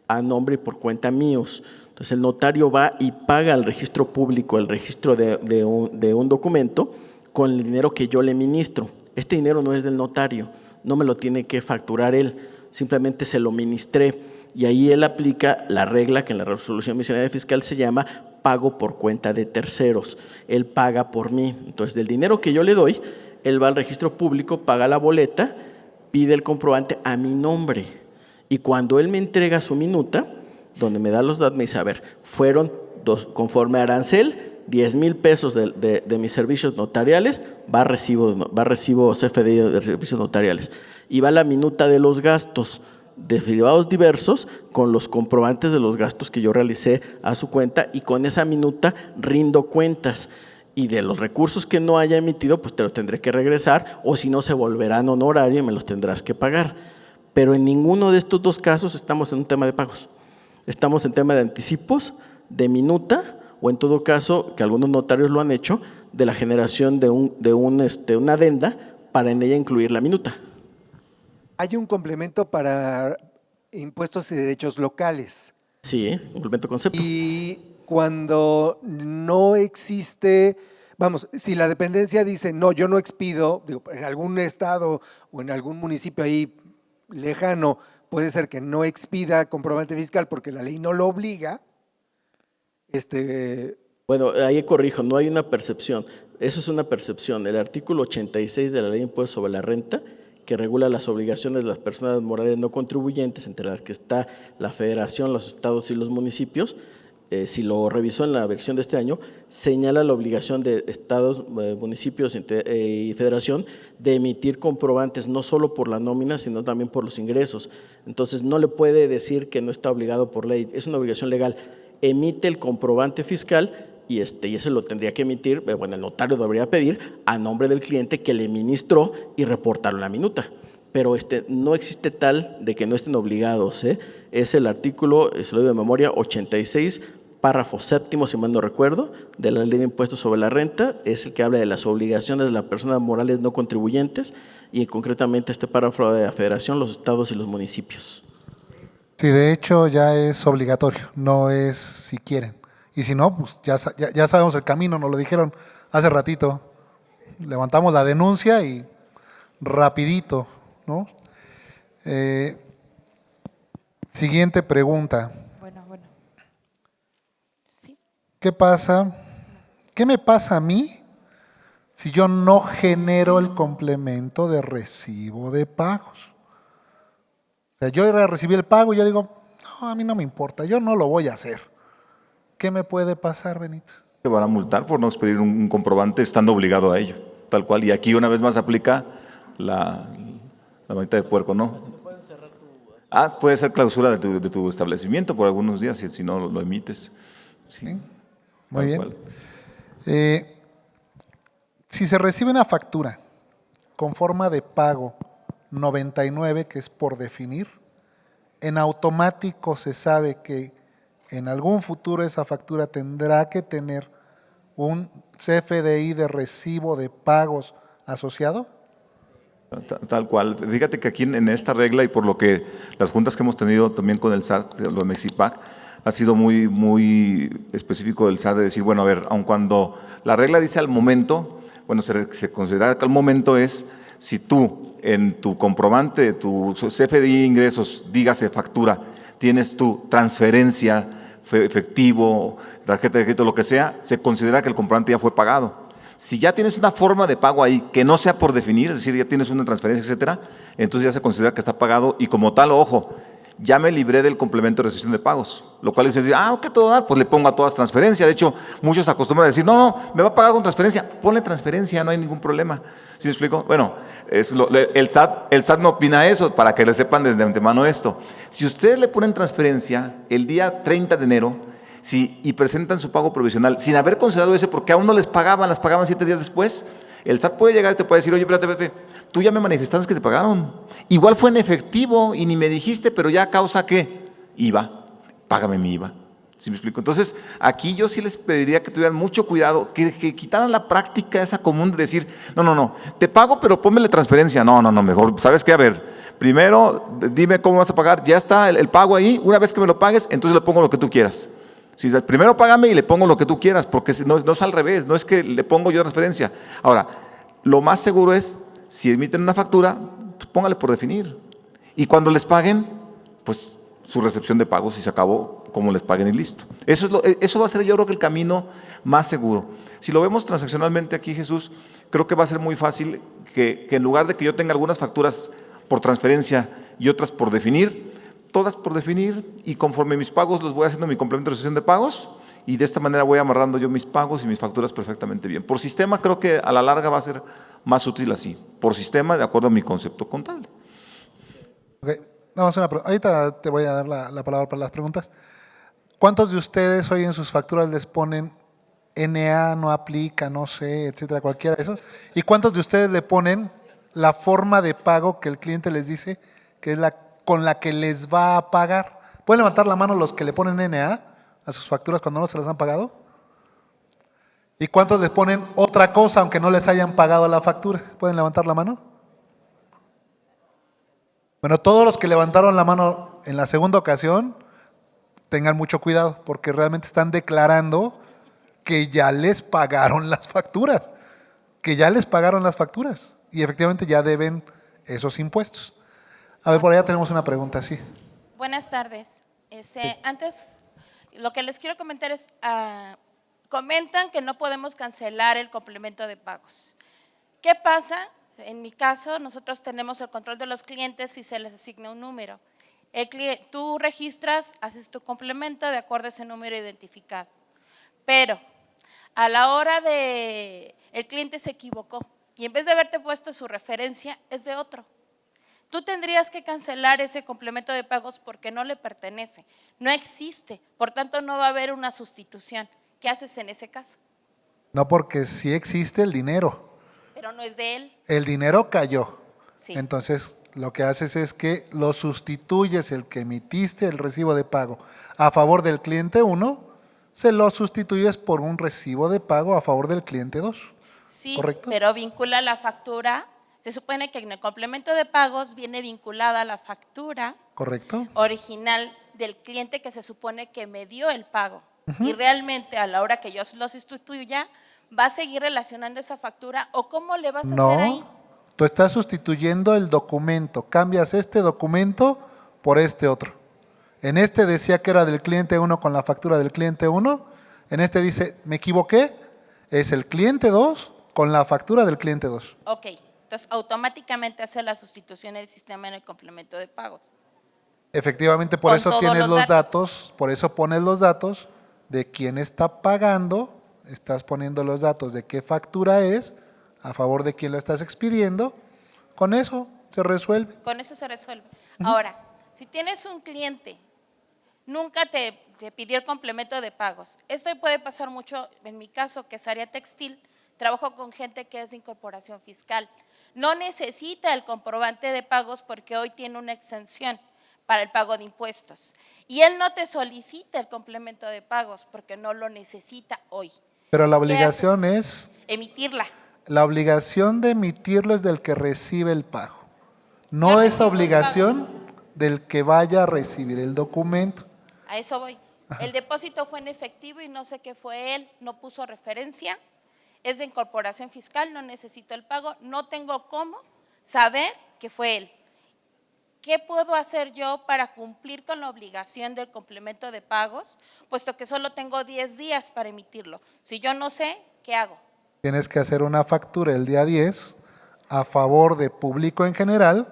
a nombre y por cuenta míos. Entonces el notario va y paga al registro público el registro de un documento con el dinero que yo le ministro. Este dinero no es del notario, no me lo tiene que facturar él, simplemente se lo ministré. Y ahí él aplica la regla que en la resolución miscelánea fiscal se llama pago por cuenta de terceros. Él paga por mí. Entonces, del dinero que yo le doy, él va al registro público, paga la boleta, pide el comprobante a mi nombre. Y cuando él me entrega su minuta, donde me da los datos, me dice, a ver, fueron conforme a arancel, 10,000 pesos de mis servicios notariales, va recibo CFDI de servicios notariales. Y va la minuta de los gastos derivados diversos con los comprobantes de los gastos que yo realicé a su cuenta, y con esa minuta rindo cuentas. Y de los recursos que no haya emitido, pues te los tendré que regresar, o si no, se volverán honorario y me los tendrás que pagar. Pero en ninguno de estos dos casos estamos en un tema de pagos. Estamos en tema de anticipos, de minuta, o en todo caso, que algunos notarios lo han hecho, de la generación de una adenda para en ella incluir la minuta. Hay un complemento para impuestos y derechos locales. Sí, un complemento concepto. Y cuando no existe, vamos, si la dependencia dice, no, yo no expido, digo, en algún estado o en algún municipio ahí lejano, puede ser que no expida comprobante fiscal porque la ley no lo obliga. Bueno, ahí corrijo, no hay una percepción. Eso es una percepción. El artículo 86 de la Ley de Impuestos sobre la Renta, que regula las obligaciones de las personas morales no contribuyentes, entre las que está la Federación, los estados y los municipios, si lo revisó en la versión de este año, señala la obligación de estados, municipios y federación de emitir comprobantes no solo por la nómina, sino también por los ingresos. Entonces, no le puede decir que no está obligado por ley, es una obligación legal. Emite el comprobante fiscal y ese lo tendría que emitir, bueno, el notario debería pedir a nombre del cliente que le ministró y reportarlo en la minuta. Pero no existe tal de que no estén obligados. Es el artículo, se lo digo de memoria, 86, párrafo séptimo, si mal no recuerdo, de la Ley de Impuestos sobre la Renta, es el que habla de las obligaciones de las personas morales no contribuyentes, y concretamente este párrafo de la Federación, los estados y los municipios. Sí, de hecho ya es obligatorio, no es si quieren. Y si no, pues ya sabemos el camino, nos lo dijeron hace ratito. Levantamos la denuncia y rapidito, ¿no? Siguiente pregunta. Bueno. Sí. ¿Qué pasa? ¿Qué me pasa a mí si yo no genero el complemento de recibo de pagos? O sea, yo recibí el pago y yo digo, no, a mí no me importa, yo no lo voy a hacer. ¿Qué me puede pasar, Benito? Te van a multar por no expedir un comprobante estando obligado a ello, tal cual. Y aquí una vez más aplica la manita de puerco, ¿no? Puede ser clausura de tu establecimiento por algunos días, si no lo emites. Sí. Sí. Muy bien. Si se recibe una factura con forma de pago 99, que es por definir, en automático se sabe que en algún futuro esa factura tendrá que tener un CFDI de recibo de pagos asociado. Tal cual. Fíjate que aquí en esta regla, y por lo que las juntas que hemos tenido también con el SAT, lo de Mexipac, ha sido muy, muy específico del SAT de decir, bueno, a ver, aun cuando la regla dice al momento, bueno, se considera que al momento es si tú en tu comprobante de tu CFDI de ingresos, dígase factura, tienes tu transferencia, efectivo, tarjeta de crédito, lo que sea, se considera que el comprobante ya fue pagado. Si ya tienes una forma de pago ahí que no sea por definir, es decir, ya tienes una transferencia, etcétera, entonces ya se considera que está pagado y como tal, ojo, ya me libré del complemento de recepción de pagos, lo cual es decir, ¿qué todo dar? Pues le pongo a todas transferencia. De hecho, muchos acostumbran a decir, no, me va a pagar con transferencia, ponle transferencia, no hay ningún problema. ¿Sí me explico? Bueno, el SAT no opina eso, para que le sepan desde antemano esto. Si ustedes le ponen transferencia el día 30 de enero, y presentan su pago provisional sin haber considerado ese, porque aún no las pagaban 7 días después, el SAT puede llegar y te puede decir, oye, espérate, tú ya me manifestaste que te pagaron. Igual fue en efectivo y ni me dijiste, pero ya a causa ¿qué? IVA, págame mi IVA. ¿Sí me explico? Entonces, aquí yo sí les pediría que tuvieran mucho cuidado, que quitaran la práctica esa común de decir, no, te pago, pero ponme la transferencia. No, mejor, ¿sabes qué? A ver, primero dime cómo vas a pagar, ya está el pago ahí, una vez que me lo pagues, entonces le pongo lo que tú quieras. Si primero págame y le pongo lo que tú quieras, porque no es al revés, no es que le pongo yo transferencia. Ahora, lo más seguro es, si emiten una factura, pues póngale por definir. Y cuando les paguen, pues su recepción de pagos y se acabó, como les paguen y listo. Eso va a ser, yo creo, que el camino más seguro. Si lo vemos transaccionalmente aquí, Jesús, creo que va a ser muy fácil que en lugar de que yo tenga algunas facturas por transferencia y otras por definir, todas por definir, y conforme mis pagos los voy haciendo mi complemento de recepción de pagos, y de esta manera voy amarrando yo mis pagos y mis facturas perfectamente bien. Por sistema creo que a la larga va a ser más útil así, por sistema de acuerdo a mi concepto contable. Okay. Vamos a una ahorita te voy a dar la palabra para las preguntas. ¿Cuántos de ustedes hoy en sus facturas les ponen NA, no aplica, no sé, etcétera, cualquiera de esos? ¿Y cuántos de ustedes le ponen la forma de pago que el cliente les dice que es la con la que les va a pagar? ¿Pueden levantar la mano los que le ponen NA a sus facturas cuando no se las han pagado? ¿Y cuántos les ponen otra cosa aunque no les hayan pagado la factura? ¿Pueden levantar la mano? Bueno, todos los que levantaron la mano en la segunda ocasión, tengan mucho cuidado porque realmente están declarando que ya les pagaron las facturas, y efectivamente ya deben esos impuestos. A ver, por allá tenemos una pregunta, sí. Buenas tardes. Antes, lo que les quiero comentar es, comentan que no podemos cancelar el complemento de pagos. ¿Qué pasa? En mi caso, nosotros tenemos el control de los clientes y se les asigna un número. Tú registras, haces tu complemento de acuerdo a ese número identificado. Pero a la hora el cliente se equivocó y en vez de haberte puesto su referencia, es de otro. Tú tendrías que cancelar ese complemento de pagos porque no le pertenece, no existe, por tanto no va a haber una sustitución. ¿Qué haces en ese caso? No, porque sí existe el dinero. Pero no es de él. El dinero cayó. Sí. Entonces, lo que haces es que lo sustituyes, el que emitiste el recibo de pago a favor del cliente 1, se lo sustituyes por un recibo de pago a favor del cliente 2. Sí, ¿correcto? pero vincula la factura. Se supone que en el complemento de pagos viene vinculada la factura ¿Correcto? original del cliente que se supone que me dio el pago. Y realmente a la hora que yo lo sustituya, ¿va a seguir relacionando esa factura o cómo le vas a hacer ahí? No, tú estás sustituyendo el documento, cambias este documento por este otro. En este decía que era del cliente 1 con la factura del cliente 1, en este dice, me equivoqué, es el cliente 2 con la factura del cliente 2. Ok, entonces automáticamente hace la sustitución del sistema en el complemento de pagos. Efectivamente, por Con eso todos tienes los los datos. datos, por eso pones los datos de quién está pagando, estás poniendo los datos de qué factura es, a favor de quién lo estás expidiendo, con eso se resuelve. Con eso se resuelve. Ahora, si tienes un cliente, nunca te pidió el complemento de pagos. Esto puede pasar mucho, en mi caso, que es área textil, trabajo con gente que es de incorporación fiscal. No necesita el comprobante de pagos porque hoy tiene una exención para el pago de impuestos. Y él no te solicita el complemento de pagos porque no lo necesita hoy. Pero la obligación es, Emitirla. la obligación de emitirlo es del que recibe el pago. No Ya es recibo el obligación del que vaya a recibir el documento. A eso voy. El depósito fue en efectivo y no sé qué fue él, no puso referencia, es de incorporación fiscal, no necesito el pago, no tengo cómo saber que fue él. ¿Qué puedo hacer yo para cumplir con la obligación del complemento de pagos, puesto que solo tengo 10 días para emitirlo? Si yo no sé, ¿qué hago? Tienes que hacer una factura el día 10 a favor de público en general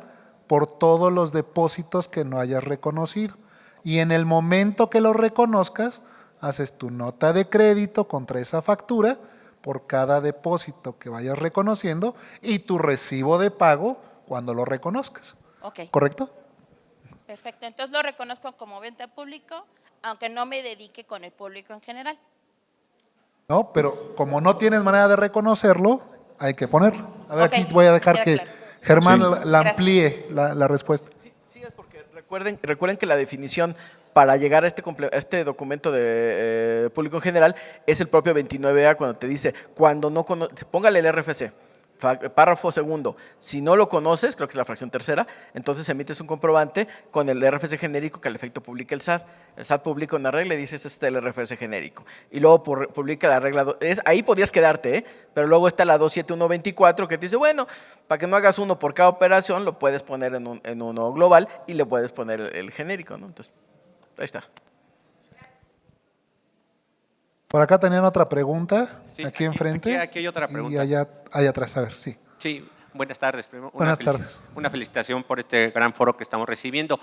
por todos los depósitos que no hayas reconocido. Y en el momento que lo reconozcas, haces tu nota de crédito contra esa factura por cada depósito que vayas reconociendo y tu recibo de pago cuando lo reconozcas. Ok, ¿Correcto? perfecto. Entonces lo reconozco como venta público, aunque no me dedique con el público en general. No, pero como no tienes manera de reconocerlo, hay que ponerlo. A ver, Ok, aquí voy a dejar queda que claro. Germán Sí. la Gracias. amplíe la respuesta. Sí, es porque recuerden que la definición para llegar a este documento de público en general es el propio 29A cuando te dice, póngale el RFC, párrafo segundo, si no lo conoces, creo que es la fracción tercera, entonces emites un comprobante con el RFC genérico que al efecto publica el SAT. El SAT publica una regla y dice, este es el RFC genérico. Y luego publica la regla, ahí podrías quedarte, pero luego está la 27124 que te dice, bueno, para que no hagas uno por cada operación, lo puedes poner en uno global y le puedes poner el genérico, ¿no? Entonces, ahí está. Por acá tenían otra pregunta, Sí, aquí enfrente. Aquí hay otra pregunta. Y allá atrás, a ver, sí. Sí, buenas tardes. Primero, Buenas tardes. Una felicitación por este gran foro que estamos recibiendo.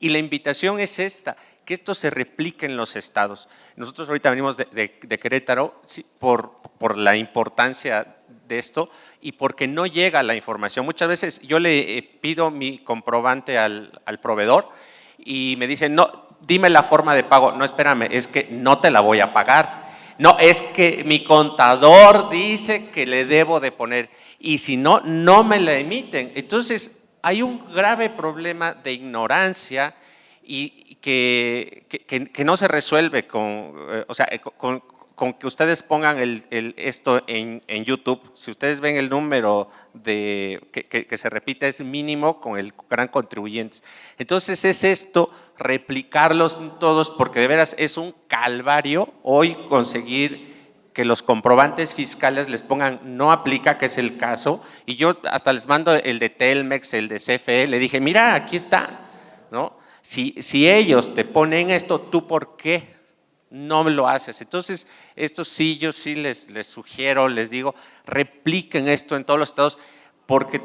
Y la invitación es esta, que esto se replique en los estados. Nosotros ahorita venimos de Querétaro sí, por la importancia de esto y porque no llega la información. Muchas veces yo le pido mi comprobante al proveedor y me dicen, no, dime la forma de pago. No, espérame, es que no te la voy a pagar. No, es que mi contador dice que le debo de poner y si no, no me la emiten. Entonces, hay un grave problema de ignorancia y que no se resuelve con que ustedes pongan esto en YouTube. Si ustedes ven el número que se repite es mínimo con el gran contribuyente. Entonces es esto, replicarlos todos, porque de veras es un calvario hoy conseguir que los comprobantes fiscales les pongan no aplica, que es el caso, y yo hasta les mando el de Telmex, el de CFE, le dije, mira, aquí está, ¿no? Si ellos te ponen esto, ¿tú por qué no lo haces? Entonces, esto sí, yo sí les sugiero, les digo, repliquen esto en todos los estados, porque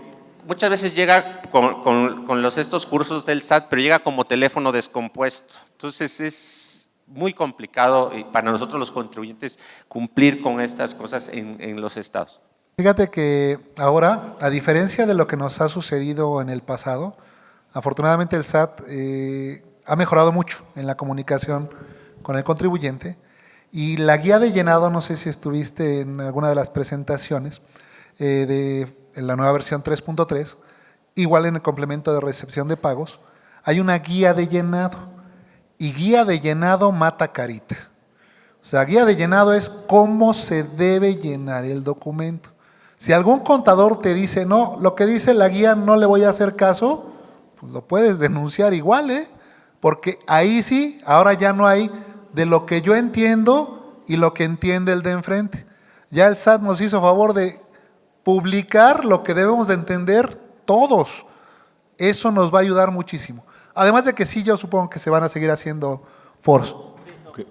muchas veces llega con estos cursos del SAT, pero llega como teléfono descompuesto. Entonces, es muy complicado para nosotros los contribuyentes cumplir con estas cosas en los estados. Fíjate que ahora, a diferencia de lo que nos ha sucedido en el pasado, afortunadamente el SAT ha mejorado mucho en la comunicación con el contribuyente y la guía de llenado, no sé si estuviste en alguna de las presentaciones en la nueva versión 3.3, igual en el complemento de recepción de pagos, hay una guía de llenado y guía de llenado mata carita. O sea, guía de llenado es cómo se debe llenar el documento. Si algún contador te dice, no, lo que dice la guía no le voy a hacer caso, pues lo puedes denunciar igual, porque ahí sí, ahora ya no hay de lo que yo entiendo y lo que entiende el de enfrente. Ya el SAT nos hizo favor de publicar lo que debemos de entender todos. Eso nos va a ayudar muchísimo. Además de que sí, yo supongo que se van a seguir haciendo foros.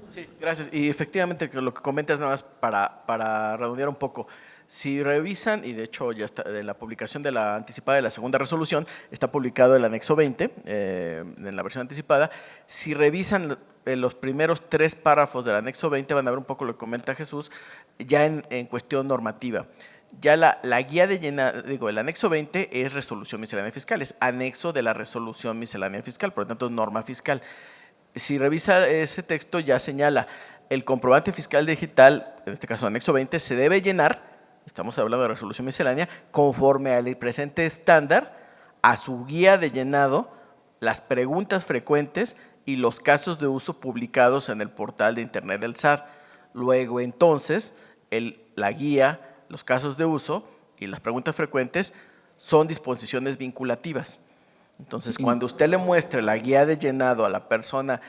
Sí, gracias. Y efectivamente, lo que comentas nada más para redondear un poco. Si revisan, y de hecho ya está en la publicación de la anticipada de la segunda resolución, está publicado el anexo 20 en la versión anticipada. Si revisan los primeros 3 párrafos del anexo 20, van a ver un poco lo que comenta Jesús, ya en cuestión normativa. Ya la guía de llenado, el anexo 20 es resolución miscelánea fiscal, es anexo de la resolución miscelánea fiscal, por lo tanto es norma fiscal. Si revisa ese texto ya señala, el comprobante fiscal digital, en este caso anexo 20, se debe llenar, estamos hablando de resolución miscelánea, conforme al presente estándar, a su guía de llenado, las preguntas frecuentes y los casos de uso publicados en el portal de internet del SAT. Luego entonces, la guía, los casos de uso y las preguntas frecuentes son disposiciones vinculativas. Entonces, cuando usted le muestre la guía de llenado a la persona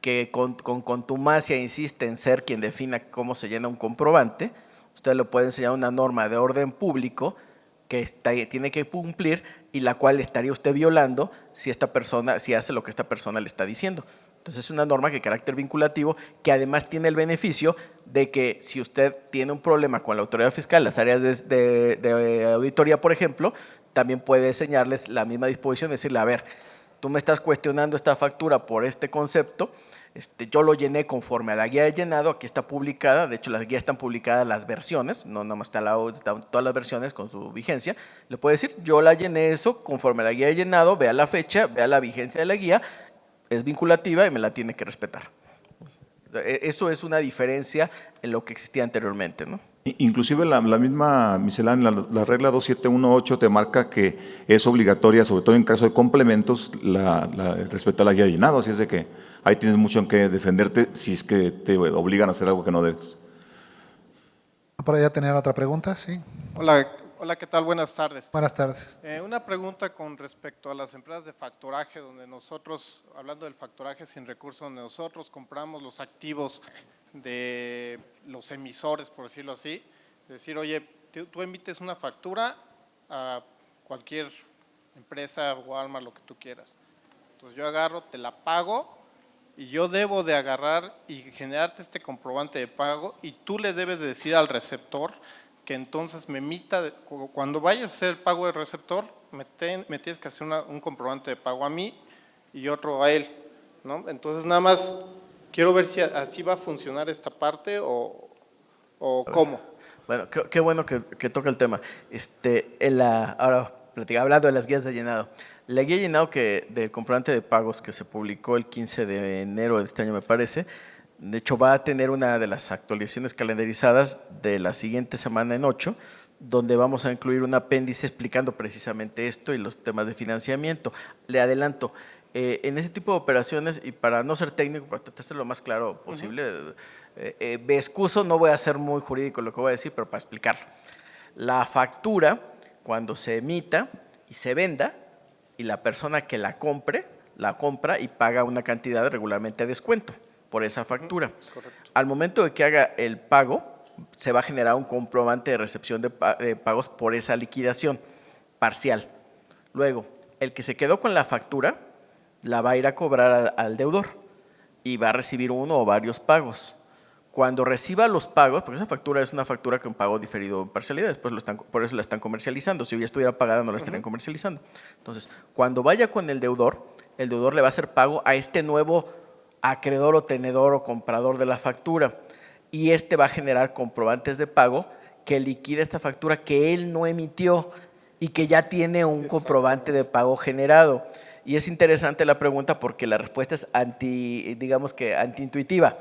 que con contumacia insiste en ser quien defina cómo se llena un comprobante, usted le puede enseñar una norma de orden público que tiene que cumplir y la cual estaría usted violando si hace lo que esta persona le está diciendo. Entonces es una norma de carácter vinculativo que además tiene el beneficio de que si usted tiene un problema con la autoridad fiscal, las áreas de auditoría, por ejemplo, también puede enseñarles la misma disposición, decirle, a ver, tú me estás cuestionando esta factura por este concepto, yo lo llené conforme a la guía de llenado, aquí está publicada, de hecho las guías están publicadas las versiones, no nomás están todas las versiones con su vigencia, le puede decir, yo la llené eso conforme a la guía de llenado, vea la fecha, vea la vigencia de la guía, es vinculativa y me la tiene que respetar. Eso es una diferencia en lo que existía anteriormente, ¿no? Inclusive la misma miscelánea, la regla 2718 te marca que es obligatoria, sobre todo en caso de complementos, respetar la guía de llenado, así es de que ahí tienes mucho en qué defenderte si es que te obligan a hacer algo que no debes. Por allá tener otra pregunta, sí. Hola, Hola, ¿qué tal? Buenas tardes. Buenas tardes. Una pregunta con respecto a las empresas de factoraje, donde nosotros, hablando del factoraje sin recursos, donde nosotros compramos los activos de los emisores, por decirlo así, decir, oye, tú emites una factura a cualquier empresa, Walmart, lo que tú quieras. Entonces yo agarro, te la pago y yo debo de agarrar y generarte este comprobante de pago y tú le debes de decir al receptor que entonces me emita, cuando vayas a hacer el pago del receptor, me tienes que hacer un comprobante de pago a mí y otro a él, ¿no? Entonces nada más quiero ver si así va a funcionar esta parte o cómo. Bueno, qué bueno que toca el tema. Ahora, hablando de las guías de llenado. La guía de llenado del comprobante de pagos que se publicó el 15 de enero de este año, me parece, de hecho va a tener una de las actualizaciones calendarizadas de la siguiente semana en 8, donde vamos a incluir un apéndice explicando precisamente esto y los temas de financiamiento. Le adelanto, en ese tipo de operaciones, y para no ser técnico, para tratar de ser lo más claro posible, me excuso, no voy a ser muy jurídico lo que voy a decir, pero para explicarlo. La factura, cuando se emita y se venda, y la persona que la compra y paga una cantidad regularmente a descuento por esa factura. Al momento de que haga el pago, se va a generar un comprobante de recepción de pagos por esa liquidación parcial. Luego, el que se quedó con la factura la va a ir a cobrar al deudor y va a recibir uno o varios pagos. Cuando reciba los pagos, porque esa factura es una factura que un pago diferido en parcialidad, después por eso la están comercializando. Si ya estuviera pagada, no la estarían comercializando. Entonces, cuando vaya con el deudor le va a hacer pago a este nuevo acreedor o tenedor o comprador de la factura. Y va a generar comprobantes de pago que liquida esta factura que él no emitió y que ya tiene un comprobante de pago generado. Y es interesante la pregunta porque la respuesta es antiintuitiva.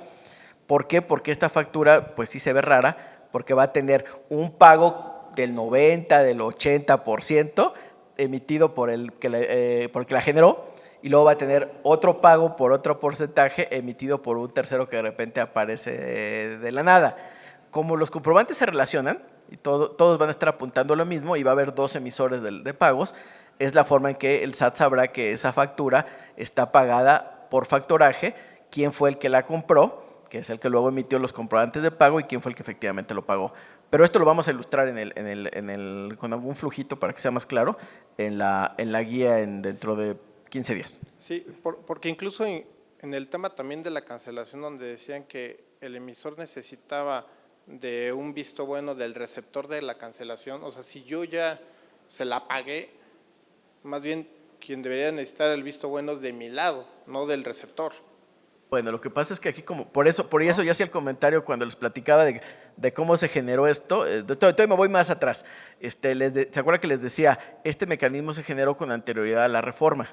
¿Por qué? Porque esta factura pues sí se ve rara, porque va a tener un pago del 90, del 80% emitido por el que la generó, y luego va a tener otro pago por otro porcentaje emitido por un tercero que de repente aparece de la nada. Como los comprobantes se relacionan y todos van a estar apuntando lo mismo y va a haber dos emisores de pagos, es la forma en que el SAT sabrá que esa factura está pagada por factoraje, quién fue el que la compró, que es el que luego emitió los comprobantes de pago, y quién fue el que efectivamente lo pagó. Pero esto lo vamos a ilustrar con algún flujito para que sea más claro en la guía dentro de 15 días. Sí, porque incluso en el tema también de la cancelación, donde decían que el emisor necesitaba de un visto bueno del receptor de la cancelación, o sea, si yo ya se la pagué, más bien quien debería necesitar el visto bueno es de mi lado, no del receptor. Bueno, lo que pasa es que aquí por eso ya hacía el comentario cuando les platicaba de cómo se generó esto. Todavía me voy más atrás. ¿Se acuerdan que les decía? Este mecanismo se generó con anterioridad a la reforma.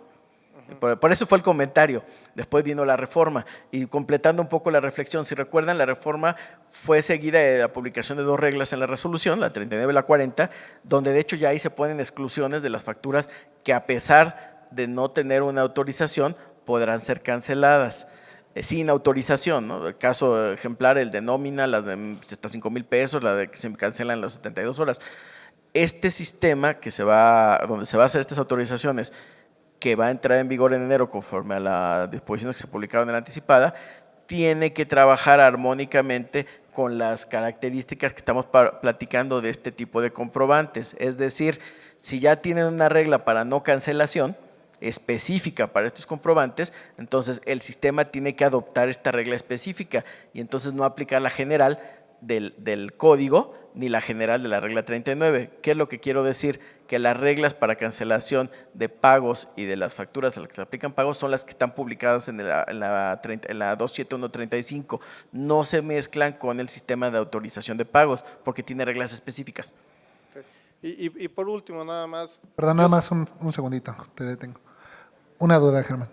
Por eso fue el comentario. Después vino la reforma. Y completando un poco la reflexión, si recuerdan, la reforma fue seguida de la publicación de dos reglas en la resolución, la 39 y la 40, donde de hecho ya ahí se ponen exclusiones de las facturas que, a pesar de no tener una autorización, podrán ser canceladas sin autorización, ¿no? El caso ejemplar, el de nómina, la de hasta 5,000 pesos, la de que se cancelan las 72 horas. Este sistema donde se va a hacer estas autorizaciones, que va a entrar en vigor en enero conforme a las disposiciones que se publicaron en la anticipada, tiene que trabajar armónicamente con las características que estamos platicando de este tipo de comprobantes. Es decir, si ya tienen una regla para no cancelación específica para estos comprobantes, entonces el sistema tiene que adoptar esta regla específica y entonces no aplicar la general del código ni la general de la regla 39. ¿Qué es lo que quiero decir? Que las reglas para cancelación de pagos y de las facturas a las que se aplican pagos son las que están publicadas en la 27135. No se mezclan con el sistema de autorización de pagos porque tiene reglas específicas. Y por último, nada más. Perdón, nada más un segundito, te detengo. Una duda, Germán.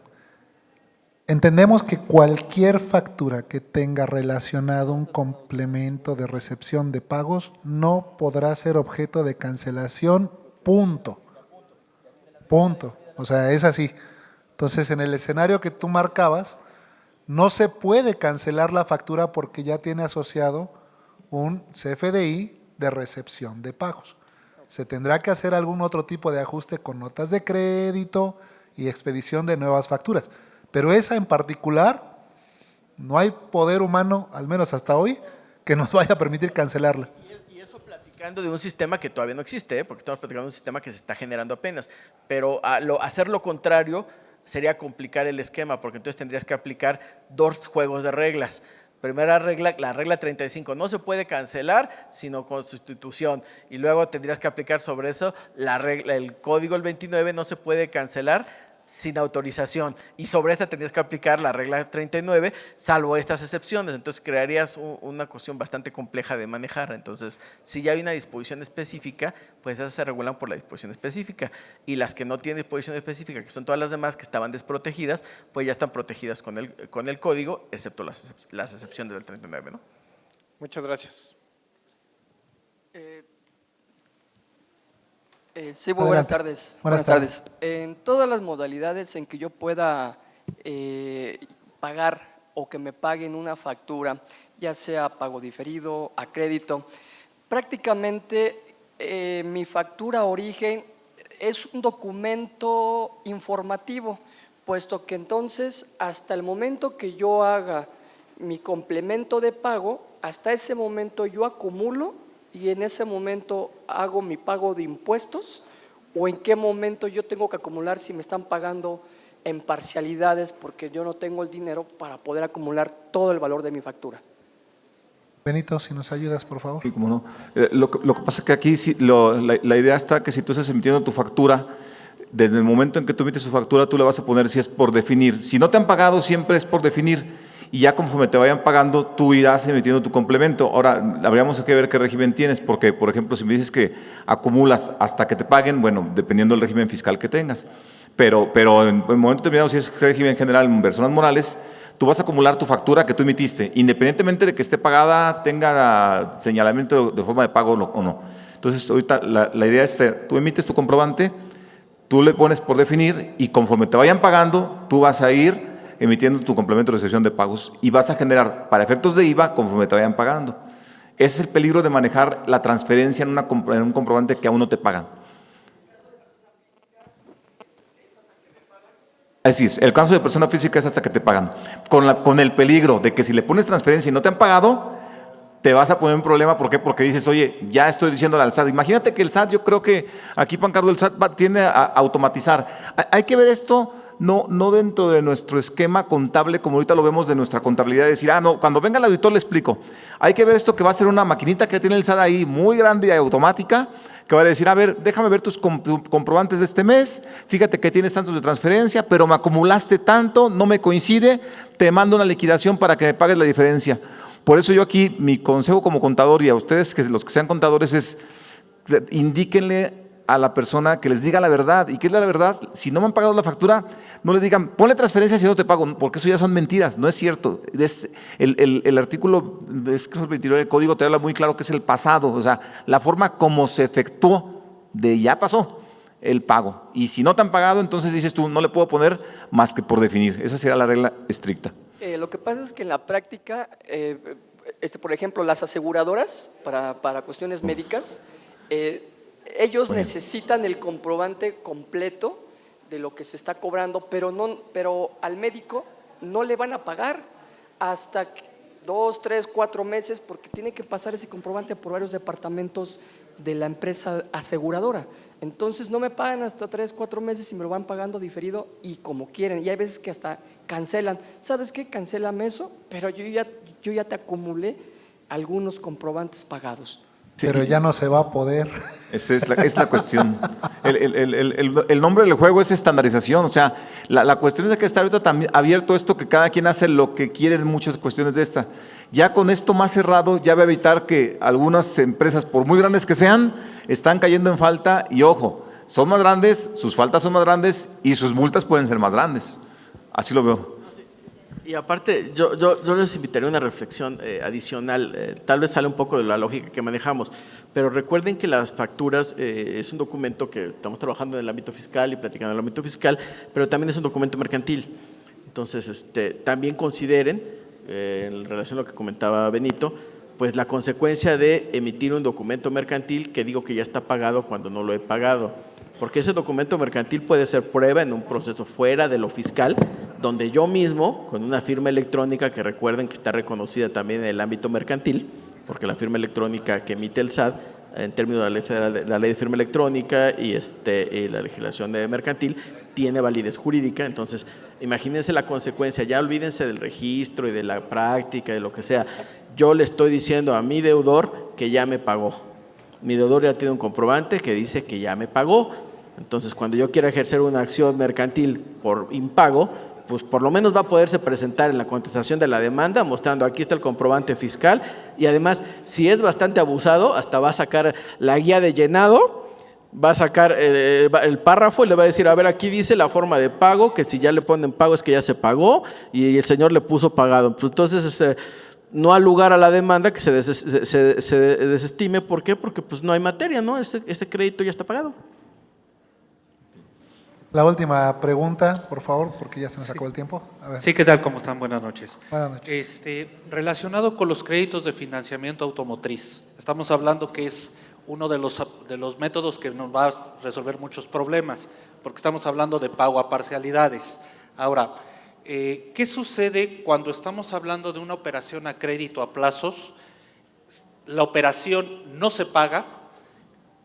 Entendemos que cualquier factura que tenga relacionado un complemento de recepción de pagos no podrá ser objeto de cancelación, punto. Punto. O sea, es así. Entonces, en el escenario que tú marcabas, no se puede cancelar la factura porque ya tiene asociado un CFDI de recepción de pagos. se tendrá que hacer algún otro tipo de ajuste con notas de crédito y expedición de nuevas facturas. Pero esa en particular, no hay poder humano, al menos hasta hoy, que nos vaya a permitir cancelarla. Y eso platicando de un sistema que todavía no existe, porque estamos platicando de un sistema que se está generando apenas. Pero hacer lo contrario sería complicar el esquema, porque entonces tendrías que aplicar 2 juegos de reglas. Primera regla, la regla 35, no se puede cancelar sino con sustitución. Y luego tendrías que aplicar sobre eso la regla, el código el 29, no se puede cancelar sin autorización. Y sobre esta tendrías que aplicar la regla 39, salvo estas excepciones. Entonces crearías una cuestión bastante compleja de manejar. Entonces, si ya hay una disposición específica, pues esas se regulan por la disposición específica. Y las que no tienen disposición específica, que son todas las demás que estaban desprotegidas, pues ya están protegidas con el código, excepto las excepciones del 39, ¿no? Muchas gracias. Sí, muy buenas Adelante. tardes. Buenas tardes. En todas las modalidades en que yo pueda pagar o que me paguen una factura, ya sea pago diferido, a crédito, prácticamente mi factura origen es un documento informativo, puesto que entonces hasta el momento que yo haga mi complemento de pago, hasta ese momento yo acumulo y en ese momento hago mi pago de impuestos, o en qué momento yo tengo que acumular si me están pagando en parcialidades porque yo no tengo el dinero para poder acumular todo el valor de mi factura. Benito, si nos ayudas, por favor. Sí, cómo no. Lo que pasa es que aquí la idea está que si tú estás emitiendo tu factura, desde el momento en que tú emites tu factura, tú le vas a poner si es por definir. Si no te han pagado, siempre es por definir. Y ya conforme te vayan pagando, tú irás emitiendo tu complemento. Ahora, habríamos que ver qué régimen tienes, porque, por ejemplo, si me dices que acumulas hasta que te paguen, bueno, dependiendo del régimen fiscal que tengas. Pero en un momento determinado, si es régimen general en personas morales, tú vas a acumular tu factura que tú emitiste, independientemente de que esté pagada, tenga señalamiento de forma de pago o no. Entonces, ahorita la idea es, tú emites tu comprobante, tú le pones por definir y conforme te vayan pagando, tú vas a ir emitiendo tu complemento de recepción de pagos y vas a generar para efectos de IVA conforme te vayan pagando. Ese es el peligro de manejar la transferencia en un comprobante que aún no te pagan. Así es, el caso de persona física es hasta que te pagan. Con el peligro de que si le pones transferencia y no te han pagado, te vas a poner un problema. ¿Por qué? Porque dices, oye, ya estoy diciéndole al SAT. Imagínate que el SAT, yo creo que aquí, Pancardo, el SAT tiende a automatizar. Hay que ver esto no dentro de nuestro esquema contable, como ahorita lo vemos de nuestra contabilidad, decir, no, cuando venga el auditor le explico. Hay que ver esto que va a ser una maquinita que tiene el SAT ahí, muy grande y automática, que va a decir, a ver, déjame ver tus comprobantes de este mes, fíjate que tienes tantos de transferencia, pero me acumulaste tanto, no me coincide, te mando una liquidación para que me pagues la diferencia. Por eso yo aquí, mi consejo como contador y a ustedes, que los que sean contadores, es indíquenle a la persona que les diga la verdad. ¿Y qué es la verdad? Si no me han pagado la factura, no le digan, ponle transferencia si no te pago, porque eso ya son mentiras, no es cierto. El artículo 29 del código te habla muy claro que es el pasado, o sea, la forma como se efectuó de ya pasó el pago. Y si no te han pagado, entonces dices tú, no le puedo poner más que por definir. Esa será la regla estricta. Lo que pasa es que en la práctica, por ejemplo, las aseguradoras para cuestiones médicas, ellos necesitan el comprobante completo de lo que se está cobrando, pero al médico no le van a pagar hasta 2, 3, 4 meses porque tiene que pasar ese comprobante por varios departamentos de la empresa aseguradora. Entonces no me pagan hasta 3, 4 meses y me lo van pagando diferido y como quieren. Y hay veces que hasta cancelan. ¿Sabes qué? Cancélame eso, pero yo ya te acumulé algunos comprobantes pagados. Sí. Pero ya no se va a poder. Esa es la cuestión. El nombre del juego es estandarización. O sea, la cuestión es que está ahorita también abierto esto, que cada quien hace lo que quiere en muchas cuestiones de esta. Ya con esto más cerrado, ya va a evitar que algunas empresas, por muy grandes que sean, están cayendo en falta. Y ojo, son más grandes, sus faltas son más grandes y sus multas pueden ser más grandes. Así lo veo. Y aparte, yo les invitaría a una reflexión adicional, tal vez sale un poco de la lógica que manejamos, pero recuerden que las facturas es un documento que estamos trabajando en el ámbito fiscal y platicando en el ámbito fiscal, pero también es un documento mercantil. Entonces, también consideren, en relación a lo que comentaba Benito, pues la consecuencia de emitir un documento mercantil que digo que ya está pagado cuando no lo he pagado. Porque ese documento mercantil puede ser prueba en un proceso fuera de lo fiscal, donde yo mismo, con una firma electrónica, que recuerden que está reconocida también en el ámbito mercantil, porque la firma electrónica que emite el SAT, en términos de la ley de firma electrónica y la legislación de mercantil, tiene validez jurídica. Entonces, imagínense la consecuencia, ya olvídense del registro y de la práctica, de lo que sea. Yo le estoy diciendo a mi deudor que ya me pagó. Mi deudor ya tiene un comprobante que dice que ya me pagó. Entonces, cuando yo quiera ejercer una acción mercantil por impago, pues por lo menos va a poderse presentar en la contestación de la demanda mostrando aquí está el comprobante fiscal, y además, si es bastante abusado, hasta va a sacar la guía de llenado, va a sacar el párrafo y le va a decir, a ver, aquí dice la forma de pago, que si ya le ponen pago es que ya se pagó y el señor le puso pagado. Pues entonces no ha lugar a la demanda que se desestime. ¿Por qué? Porque pues no hay materia, ¿no? Este crédito ya está pagado. La última pregunta, por favor, porque ya se nos acabó el tiempo. A ver. Sí, ¿qué tal? ¿Cómo están? Buenas noches. Buenas noches. Relacionado con los créditos de financiamiento automotriz, estamos hablando que es uno de los métodos que nos va a resolver muchos problemas, porque estamos hablando de pago a parcialidades. Ahora, ¿qué sucede cuando estamos hablando de una operación a crédito a plazos? La operación no se paga,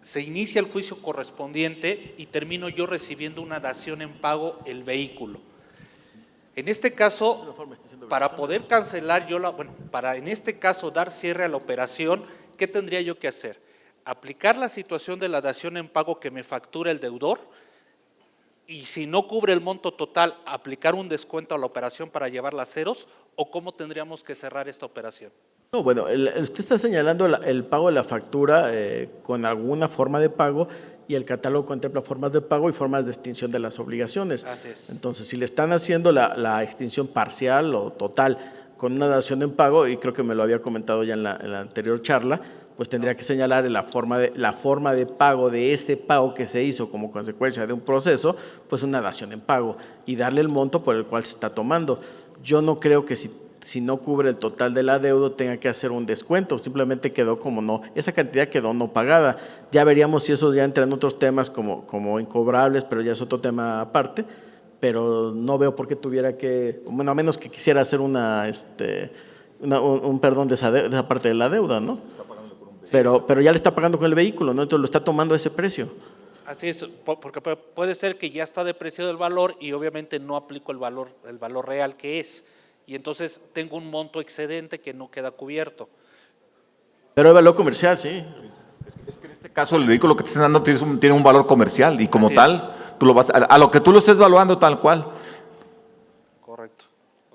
se inicia el juicio correspondiente y termino yo recibiendo una dación en pago el vehículo. En este caso, para poder cancelar para en este caso dar cierre a la operación, ¿qué tendría yo que hacer? Aplicar la situación de la dación en pago que me factura el deudor, y si no cubre el monto total, aplicar un descuento a la operación para llevarla a ceros, o cómo tendríamos que cerrar esta operación. No, bueno, usted está señalando el pago de la factura con alguna forma de pago, y el catálogo contempla formas de pago y formas de extinción de las obligaciones. Así es. Entonces, si le están haciendo la extinción parcial o total con una dación en pago, y creo que me lo había comentado ya en la anterior charla, pues tendría que señalar la forma de pago de este pago que se hizo como consecuencia de un proceso, pues una dación en pago, y darle el monto por el cual se está tomando. Yo no creo que si no cubre el total del adeudo tenga que hacer un descuento, simplemente quedó como no, esa cantidad quedó no pagada. Ya veríamos si eso ya entra en otros temas como incobrables, pero ya es otro tema aparte, pero no veo por qué tuviera que, bueno, a menos que quisiera hacer un perdón de esa parte de la deuda, ¿no? Pero ya le está pagando con el vehículo, ¿no? Entonces lo está tomando a ese precio. Así es, porque puede ser que ya está depreciado el valor y obviamente no aplico el valor real que es, y entonces tengo un monto excedente que no queda cubierto. Pero el valor comercial, sí. Es que en este caso el vehículo que te están dando tiene un valor comercial, y como Así tal, es. tú lo vas a lo que tú lo estés valuando tal cual. Correcto.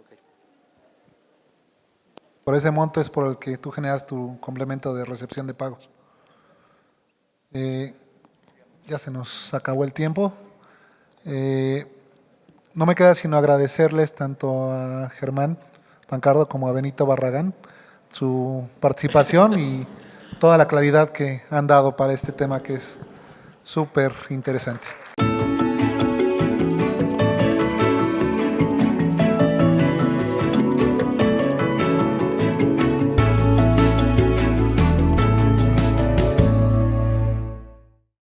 Okay. Por ese monto es por el que tú generas tu complemento de recepción de pagos. Ya se nos acabó el tiempo. No me queda sino agradecerles tanto a Germán Pancardo como a Benito Barragán su participación y toda la claridad que han dado para este tema que es súper interesante.